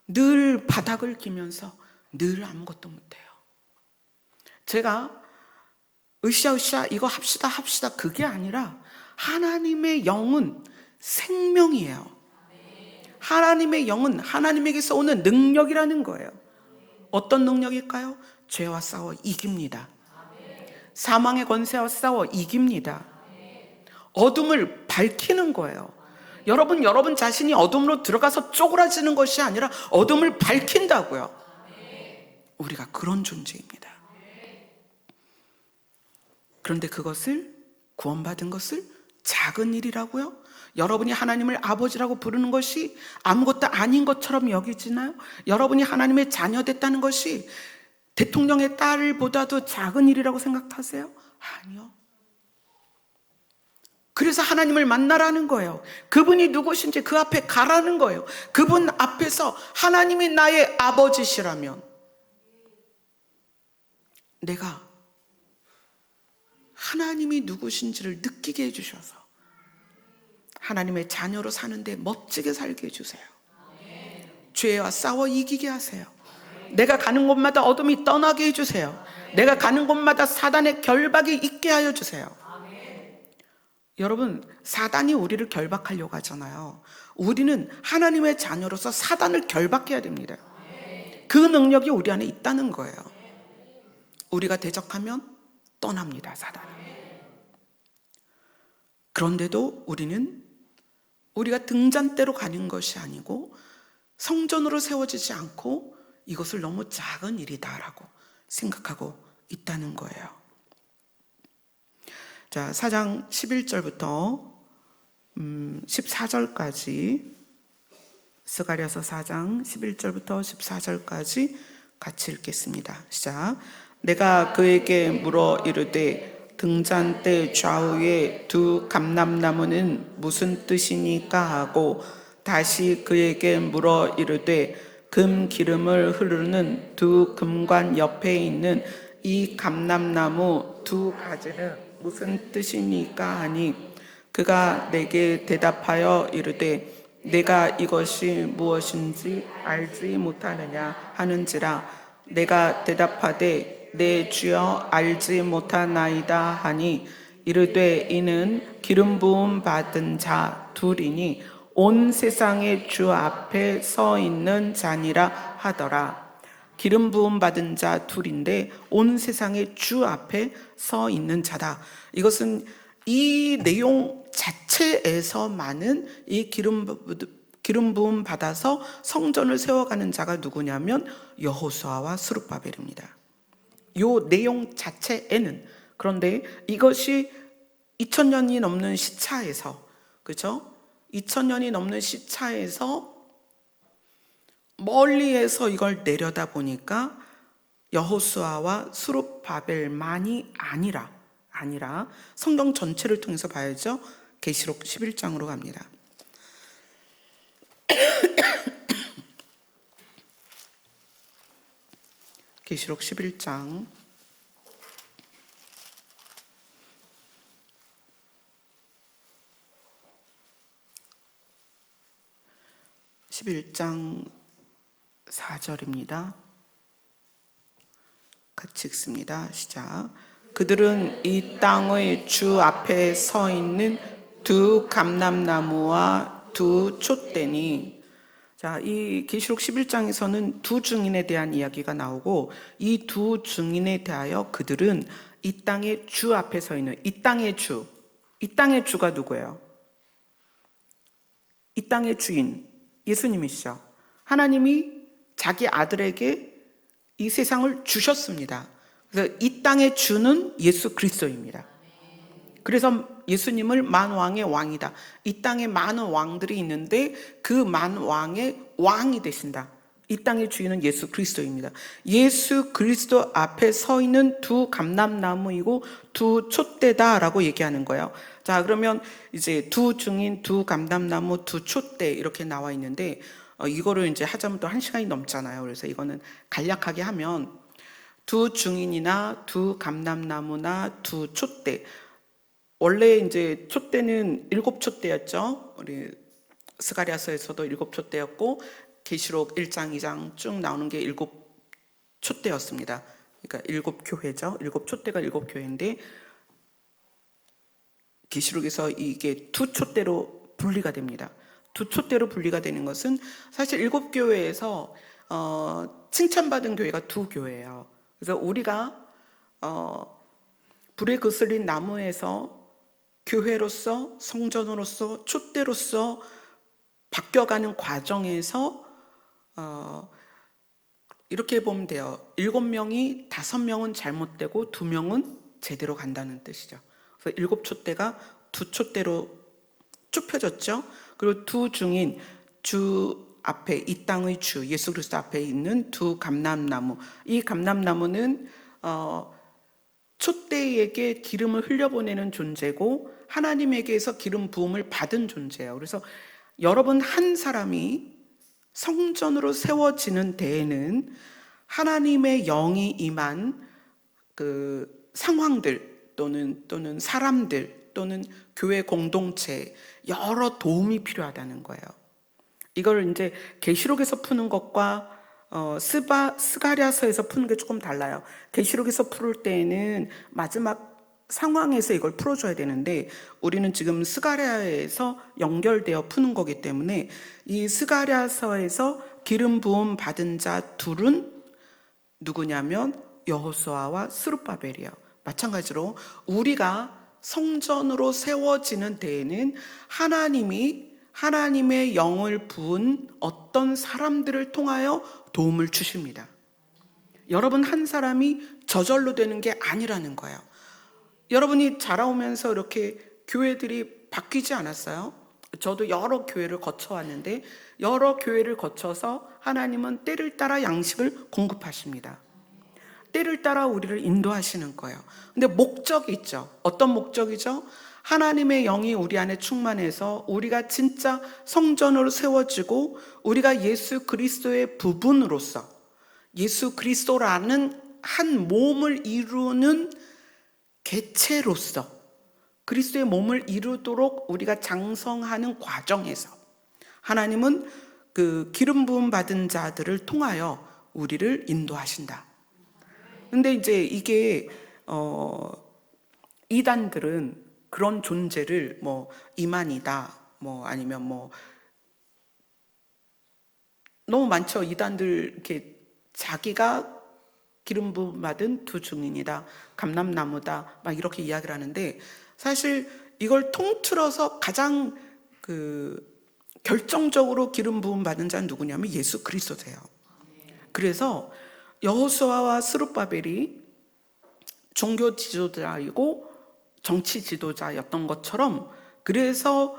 늘 바닥을 기면서 늘 아무것도 못해요. 제가 으쌰으쌰 이거 합시다 그게 아니라 하나님의 영은 생명이에요. 하나님의 영은 하나님에게서 오는 능력이라는 거예요. 어떤 능력일까요? 죄와 싸워 이깁니다. 사망의 권세와 싸워 이깁니다. 어둠을 밝히는 거예요. 여러분 자신이 어둠으로 들어가서 쪼그라지는 것이 아니라 어둠을 밝힌다고요. 우리가 그런 존재입니다. 그런데 그것을, 구원받은 것을 작은 일이라고요? 여러분이 하나님을 아버지라고 부르는 것이 아무것도 아닌 것처럼 여기지나요? 여러분이 하나님의 자녀 됐다는 것이 대통령의 딸보다도 작은 일이라고 생각하세요? 아니요. 그래서 하나님을 만나라는 거예요. 그분이 누구신지 그 앞에 가라는 거예요. 그분 앞에서 하나님이 나의 아버지시라면 내가 하나님이 누구신지를 느끼게 해주셔서 하나님의 자녀로 사는데 멋지게 살게 해주세요. 죄와 싸워 이기게 하세요. 내가 가는 곳마다 어둠이 떠나게 해주세요. 내가 가는 곳마다 사단의 결박이 있게 하여 주세요. 여러분, 사단이 우리를 결박하려고 하잖아요. 우리는 하나님의 자녀로서 사단을 결박해야 됩니다. 그 능력이 우리 안에 있다는 거예요. 우리가 대적하면 떠납니다, 사단은. 그런데도 우리가 등잔대로 가는 것이 아니고 성전으로 세워지지 않고 이것을 너무 작은 일이다라고 생각하고 있다는 거예요. 자, 4장 11절부터 14절까지, 스가랴서 4장 11절부터 14절까지 같이 읽겠습니다. 시작. 내가 그에게 물어 이르되 등잔대 좌우에 두 감람나무는 무슨 뜻이니까 하고 다시 그에게 물어 이르되 금 기름을 흐르는 두 금관 옆에 있는 이 감람나무 두 가지는 무슨 뜻이니까 하니 그가 내게 대답하여 이르되 내가 이것이 무엇인지 알지 못하느냐 하는지라 내가 대답하되 내 주여 알지 못하나이다 하니 이르되 이는 기름 부음 받은 자 둘이니 온 세상의 주 앞에 서 있는 자니라 하더라. 기름 부음 받은 자 둘인데 온 세상의 주 앞에 서 있는 자다. 이것은 이 내용 자체에서만은 이 기름 부음 받아서 성전을 세워가는 자가 누구냐면 여호수아와 스룹바벨입니다. 요 내용 자체에는. 그런데 이것이 2000년이 넘는 시차에서, 그렇죠? 2000년이 넘는 시차에서 멀리에서 이걸 내려다 보니까 여호수아와 스룹바벨만이 아니라 성경 전체를 통해서 봐야죠. 계시록 11장으로 갑니다. 계시록 11장 4절입니다. 같이 읽습니다. 시작. 그들은 이 땅의 주 앞에 서 있는 두 감람나무와 두 촛대니. 자, 이 계시록 11장에서는 두 증인에 대한 이야기가 나오고 이 두 증인에 대하여 그들은 이 땅의 주 앞에 서 있는 이 땅의 주가 누구예요? 이 땅의 주인 예수님이시죠. 하나님이 자기 아들에게 이 세상을 주셨습니다. 그래서 이 땅의 주는 예수 그리스도입니다. 그래서 예수님을 만왕의 왕이다. 이 땅에 많은 왕들이 있는데 그 만왕의 왕이 되신다. 이 땅의 주인은 예수 그리스도입니다. 예수 그리스도 앞에 서 있는 두 감람나무이고 두 촛대다라고 얘기하는 거예요. 자, 그러면 이제 두 증인, 두 감람나무, 두 촛대 이렇게 나와 있는데 이거를 이제 하자면 또 1시간이 넘잖아요. 그래서 이거는 간략하게 하면 두 증인이나 두 감람나무나 두 촛대. 원래 이제 촛대는 7촛대였죠. 우리 스가랴서에서도 7촛대였고 계시록 1장, 2장 쭉 나오는 게 7촛대였습니다. 그러니까 7교회죠. 7촛대가 7교회인데 계시록에서 이게 두 촛대로 분리가 됩니다. 두 촛대로 분리가 되는 것은 사실 7교회에서 칭찬받은 교회가 두 교회예요. 그래서 우리가 불에 거슬린 나무에서 교회로서 성전으로서 촛대로서 바뀌어가는 과정에서 이렇게 보면 돼요. 7명이 5명은 잘못되고 2명은 제대로 간다는 뜻이죠. 그래서 7촛대가 두 촛대로 좁혀졌죠. 그리고 두 증인, 주 앞에 이 땅의 주 예수 그리스도 앞에 있는 두 감람나무. 이 감람나무는 촛대에게 기름을 흘려보내는 존재고 하나님에게서 기름 부음을 받은 존재예요. 그래서 여러분 한 사람이 성전으로 세워지는 데에는 하나님의 영이 임한 그 상황들 또는 사람들 또는 교회 공동체 여러 도움이 필요하다는 거예요. 이걸 이제 계시록에서 푸는 것과 스가랴서에서 푸는 게 조금 달라요. 계시록에서 풀 때에는 마지막 상황에서 이걸 풀어줘야 되는데 우리는 지금 스가랴에서 연결되어 푸는 거기 때문에 이 스가랴서에서 기름 부음 받은 자 둘은 누구냐면 여호수아와 스룹바벨이에요. 마찬가지로 우리가 성전으로 세워지는 데에는 하나님의 영을 부은 어떤 사람들을 통하여 도움을 주십니다. 여러분 한 사람이 저절로 되는 게 아니라는 거예요. 여러분이 자라오면서 이렇게 교회들이 바뀌지 않았어요? 저도 여러 교회를 거쳐왔는데 여러 교회를 거쳐서 하나님은 때를 따라 양식을 공급하십니다. 때를 따라 우리를 인도하시는 거예요. 근데 목적이 있죠. 어떤 목적이죠? 하나님의 영이 우리 안에 충만해서 우리가 진짜 성전으로 세워지고 우리가 예수 그리스도의 부분으로서 예수 그리스도라는 한 몸을 이루는 개체로서 그리스도의 몸을 이루도록 우리가 장성하는 과정에서 하나님은 그 기름 부음 받은 자들을 통하여 우리를 인도하신다. 근데 이제 이게 이단들은 그런 존재를 뭐 이만이다, 뭐 아니면 뭐 너무 많죠. 이단들 이렇게 자기가 기름 부음 받은 두 증인이다, 감람나무다, 막 이렇게 이야기를 하는데 사실 이걸 통틀어서 가장 결정적으로 기름 부음 받은 자는 누구냐면 예수 그리스도세요. 그래서 여호수아와 스룹바벨이 종교 지도자이고 정치 지도자였던 것처럼 그래서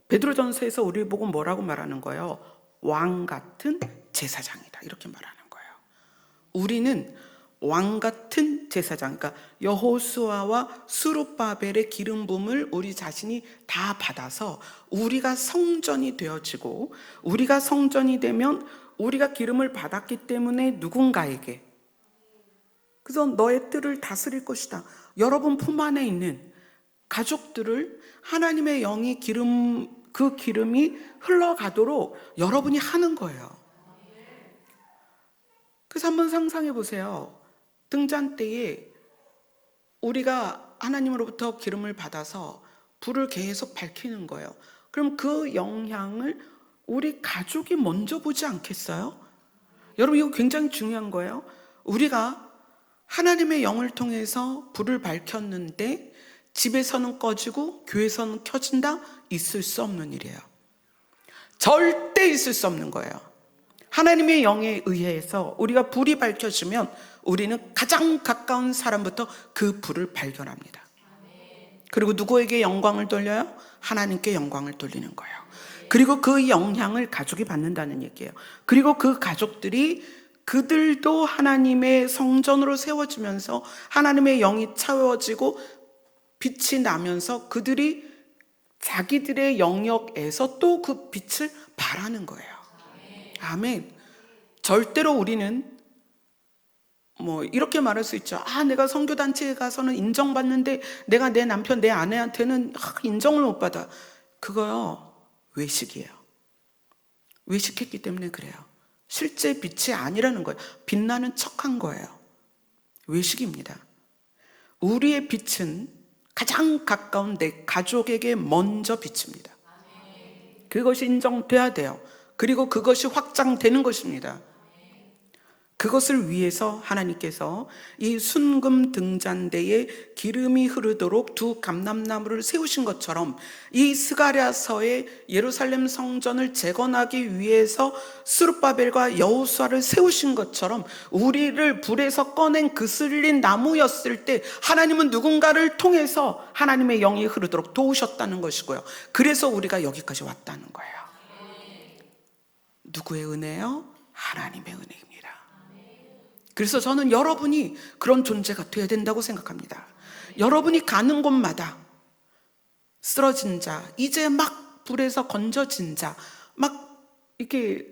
베드로전서에서 우리 보고 뭐라고 말하는 거예요? 왕 같은 제사장이다 이렇게 말하는 거예요. 우리는 왕 같은 제사장, 그러니까 여호수아와 스룹바벨의 기름 부음을 우리 자신이 다 받아서 우리가 성전이 되어지고 우리가 성전이 되면 우리가 기름을 받았기 때문에 누군가에게 그래서 너의 뜰을 다스릴 것이다. 여러분 품 안에 있는 가족들을 하나님의 영이 그 기름이 흘러가도록 여러분이 하는 거예요. 그래서 한번 상상해 보세요. 등잔 때에 우리가 하나님으로부터 기름을 받아서 불을 계속 밝히는 거예요. 그럼 그 영향을 우리 가족이 먼저 보지 않겠어요? 여러분 이거 굉장히 중요한 거예요. 우리가 하나님의 영을 통해서 불을 밝혔는데 집에서는 꺼지고 교회에서는 켜진다? 있을 수 없는 일이에요. 절대 있을 수 없는 거예요. 하나님의 영에 의해서 우리가 불이 밝혀지면 우리는 가장 가까운 사람부터 그 불을 발견합니다. 그리고 누구에게 영광을 돌려요? 하나님께 영광을 돌리는 거예요. 그리고 그 영향을 가족이 받는다는 얘기예요. 그리고 그 가족들이 그들도 하나님의 성전으로 세워지면서 하나님의 영이 차워지고 빛이 나면서 그들이 자기들의 영역에서 또 그 빛을 발하는 거예요. 아멘. 절대로 우리는 뭐 이렇게 말할 수 있죠. 내가 선교단체에 가서는 인정받는데 내가 내 남편, 내 아내한테는 인정을 못 받아. 그거요 외식이에요. 외식했기 때문에 그래요. 실제 빛이 아니라는 거예요. 빛나는 척한 거예요. 외식입니다. 우리의 빛은 가장 가까운 내 가족에게 먼저 비칩니다. 그것이 인정돼야 돼요. 그리고 그것이 확장되는 것입니다. 그것을 위해서 하나님께서 이 순금 등잔대에 기름이 흐르도록 두 감람나무를 세우신 것처럼 이 스가랴서의 예루살렘 성전을 재건하기 위해서 스룹바벨과 여호수아를 세우신 것처럼 우리를 불에서 꺼낸 그슬린 나무였을 때 하나님은 누군가를 통해서 하나님의 영이 흐르도록 도우셨다는 것이고요. 그래서 우리가 여기까지 왔다는 거예요. 누구의 은혜요? 하나님의 은혜입니다. 그래서 저는 여러분이 그런 존재가 되어야 된다고 생각합니다. 여러분이 가는 곳마다 쓰러진 자, 이제 막 불에서 건져진 자, 막 이렇게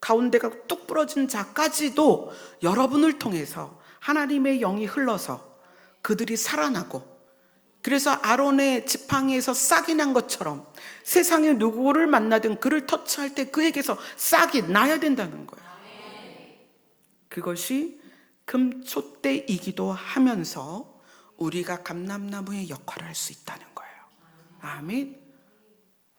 가운데가 뚝 부러진 자까지도 여러분을 통해서 하나님의 영이 흘러서 그들이 살아나고, 그래서 아론의 지팡이에서 싹이 난 것처럼 세상에 누구를 만나든 그를 터치할 때 그에게서 싹이 나야 된다는 거예요. 그것이 금촛대이기도 하면서 우리가 감람나무의 역할을 할 수 있다는 거예요. 아멘.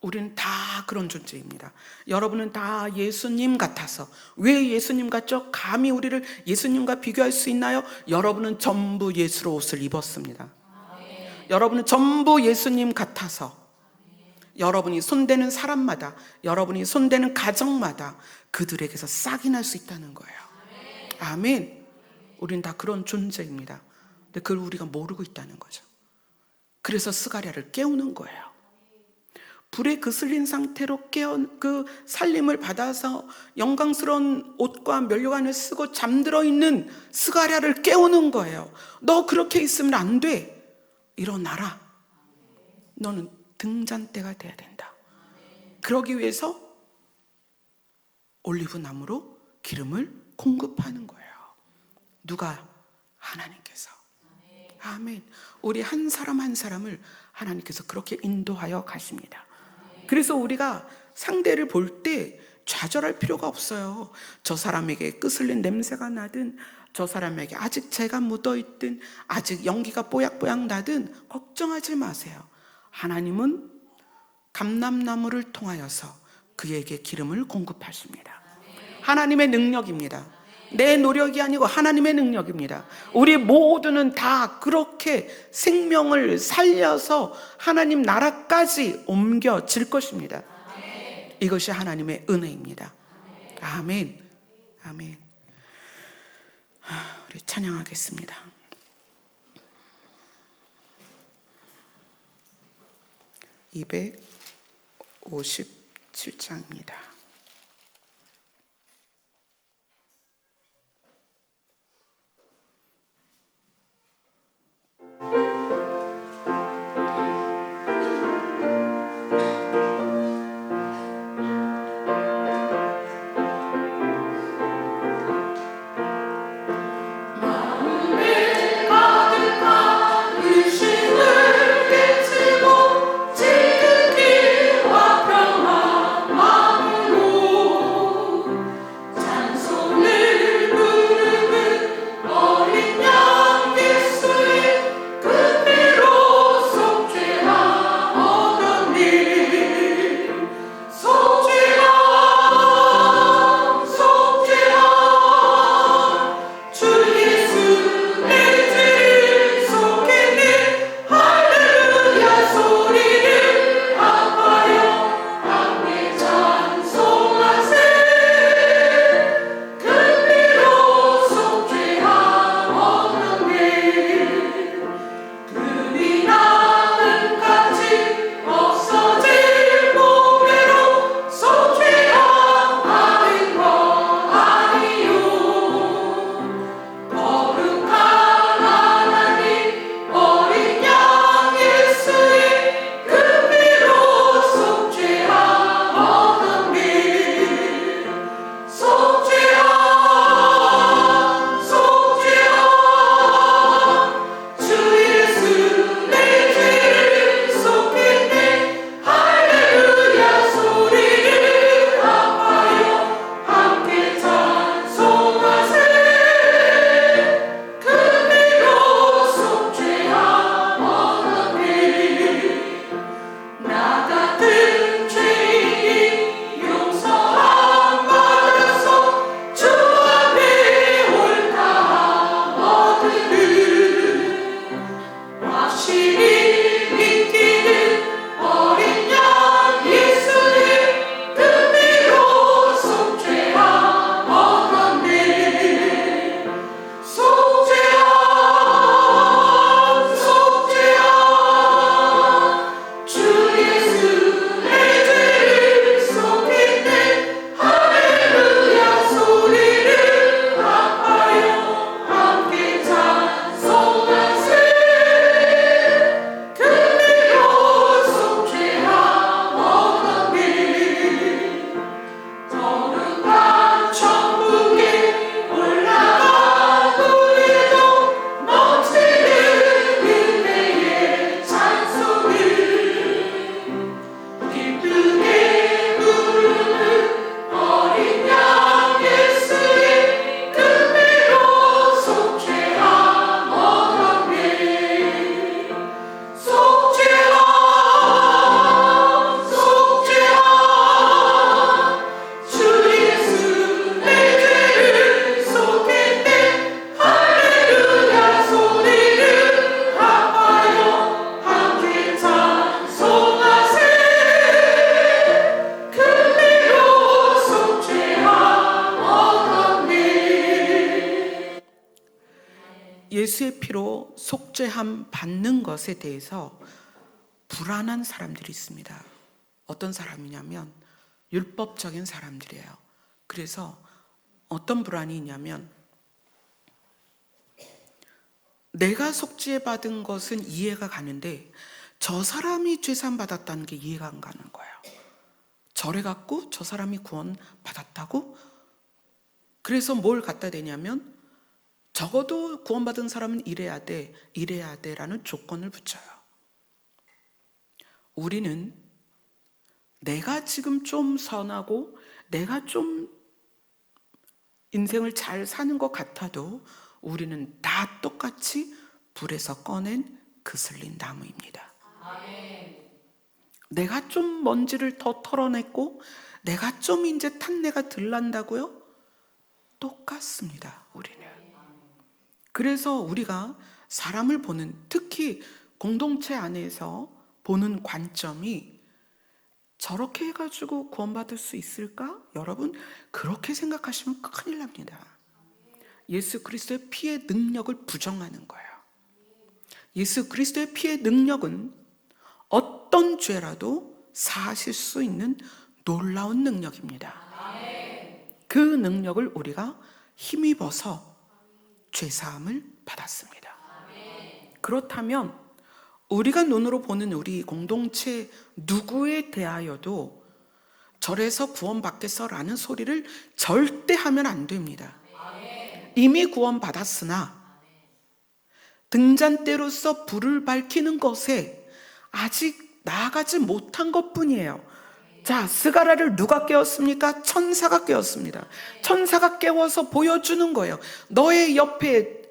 우리는 다 그런 존재입니다. 여러분은 다 예수님 같아서. 왜 예수님 같죠? 감히 우리를 예수님과 비교할 수 있나요? 여러분은 전부 예수로 옷을 입었습니다. 여러분은 전부 예수님 같아서 여러분이 손대는 사람마다, 여러분이 손대는 가정마다 그들에게서 싹이 날 수 있다는 거예요. 아멘. 우린 다 그런 존재입니다. 근데 그걸 우리가 모르고 있다는 거죠. 그래서 스가랴를 깨우는 거예요. 불에 그슬린 상태로 그 살림을 받아서 영광스러운 옷과 면류관을 쓰고 잠들어 있는 스가랴를 깨우는 거예요. 너 그렇게 있으면 안 돼. 일어나라. 너는 등잔대가 돼야 된다. 그러기 위해서 올리브 나무로 기름을 공급하는 거예요. 누가? 하나님께서. 아멘. 우리 한 사람 한 사람을 하나님께서 그렇게 인도하여 가십니다. 그래서 우리가 상대를 볼 때 좌절할 필요가 없어요. 저 사람에게 끄슬린 냄새가 나든, 저 사람에게 아직 재가 묻어있든, 아직 연기가 뽀약뽀약 나든 걱정하지 마세요. 하나님은 감람나무를 통하여서 그에게 기름을 공급하십니다. 하나님의 능력입니다. 내 노력이 아니고 하나님의 능력입니다. 우리 모두는 다 그렇게 생명을 살려서 하나님 나라까지 옮겨질 것입니다. 이것이 하나님의 은혜입니다. 아멘. 아멘. 우리 찬양하겠습니다. 257장입니다. 예수의 피로 속죄함 받는 것에 대해서 불안한 사람들이 있습니다. 어떤 사람이냐면 율법적인 사람들이에요. 그래서 어떤 불안이 있냐면 내가 속죄받은 것은 이해가 가는데 저 사람이 죄산 받았다는 게 이해가 안 가는 거예요. 저래갖고 저 사람이 구원 받았다고? 그래서 뭘 갖다 대냐면 적어도 구원받은 사람은 이래야 돼, 이래야 돼라는 조건을 붙여요. 우리는 내가 지금 좀 선하고 내가 좀 인생을 잘 사는 것 같아도 우리는 다 똑같이 불에서 꺼낸 그슬린 나무입니다. 내가 좀 먼지를 더 털어냈고 내가 좀 이제 탄내가 덜 난다고요? 똑같습니다. 우리는. 그래서 우리가 사람을 보는, 특히 공동체 안에서 보는 관점이 저렇게 해가지고 구원받을 수 있을까? 여러분, 그렇게 생각하시면 큰일 납니다. 예수 그리스도의 피의 능력을 부정하는 거예요. 예수 그리스도의 피의 능력은 어떤 죄라도 사하실 수 있는 놀라운 능력입니다. 그 능력을 우리가 힘입어서 죄사함을 받았습니다. 그렇다면 우리가 눈으로 보는 우리 공동체 누구에 대하여도 절에서 구원받겠어라는 소리를 절대 하면 안 됩니다. 이미 구원받았으나 등잔대로서 불을 밝히는 것에 아직 나아가지 못한 것뿐이에요. 자, 스가랴를 누가 깨웠습니까? 천사가 깨웠습니다. 천사가 깨워서 보여주는 거예요. 너의 옆에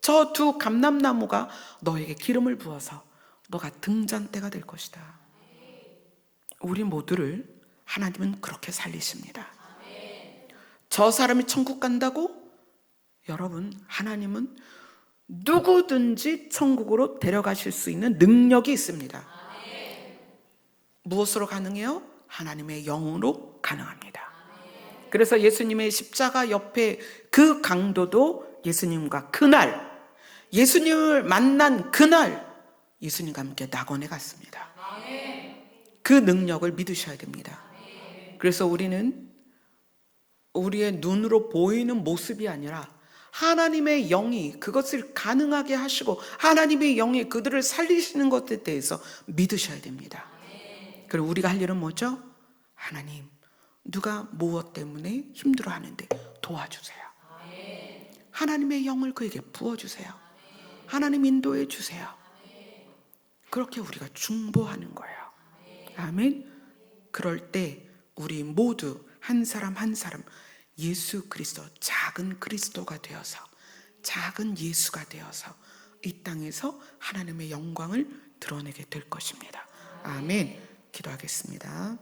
저 두 감람나무가 너에게 기름을 부어서 너가 등잔대가 될 것이다. 우리 모두를 하나님은 그렇게 살리십니다. 저 사람이 천국 간다고? 여러분, 하나님은 누구든지 천국으로 데려가실 수 있는 능력이 있습니다. 무엇으로 가능해요? 하나님의 영으로 가능합니다. 그래서 예수님의 십자가 옆에 그 강도도 예수님과 그날, 예수님을 만난 그날 예수님과 함께 낙원에 갔습니다. 그 능력을 믿으셔야 됩니다. 그래서 우리는 우리의 눈으로 보이는 모습이 아니라 하나님의 영이 그것을 가능하게 하시고 하나님의 영이 그들을 살리시는 것에 대해서 믿으셔야 됩니다. 그리고 우리가 할 일은 뭐죠? 하나님, 누가 무엇 때문에 힘들어하는데 도와주세요. 하나님의 영을 그에게 부어주세요. 하나님 인도해 주세요. 그렇게 우리가 중보하는 거예요. 아멘. 그럴 때 우리 모두 한 사람 한 사람 예수 그리스도, 작은 그리스도가 되어서, 작은 예수가 되어서 이 땅에서 하나님의 영광을 드러내게 될 것입니다. 아멘. 기도하겠습니다.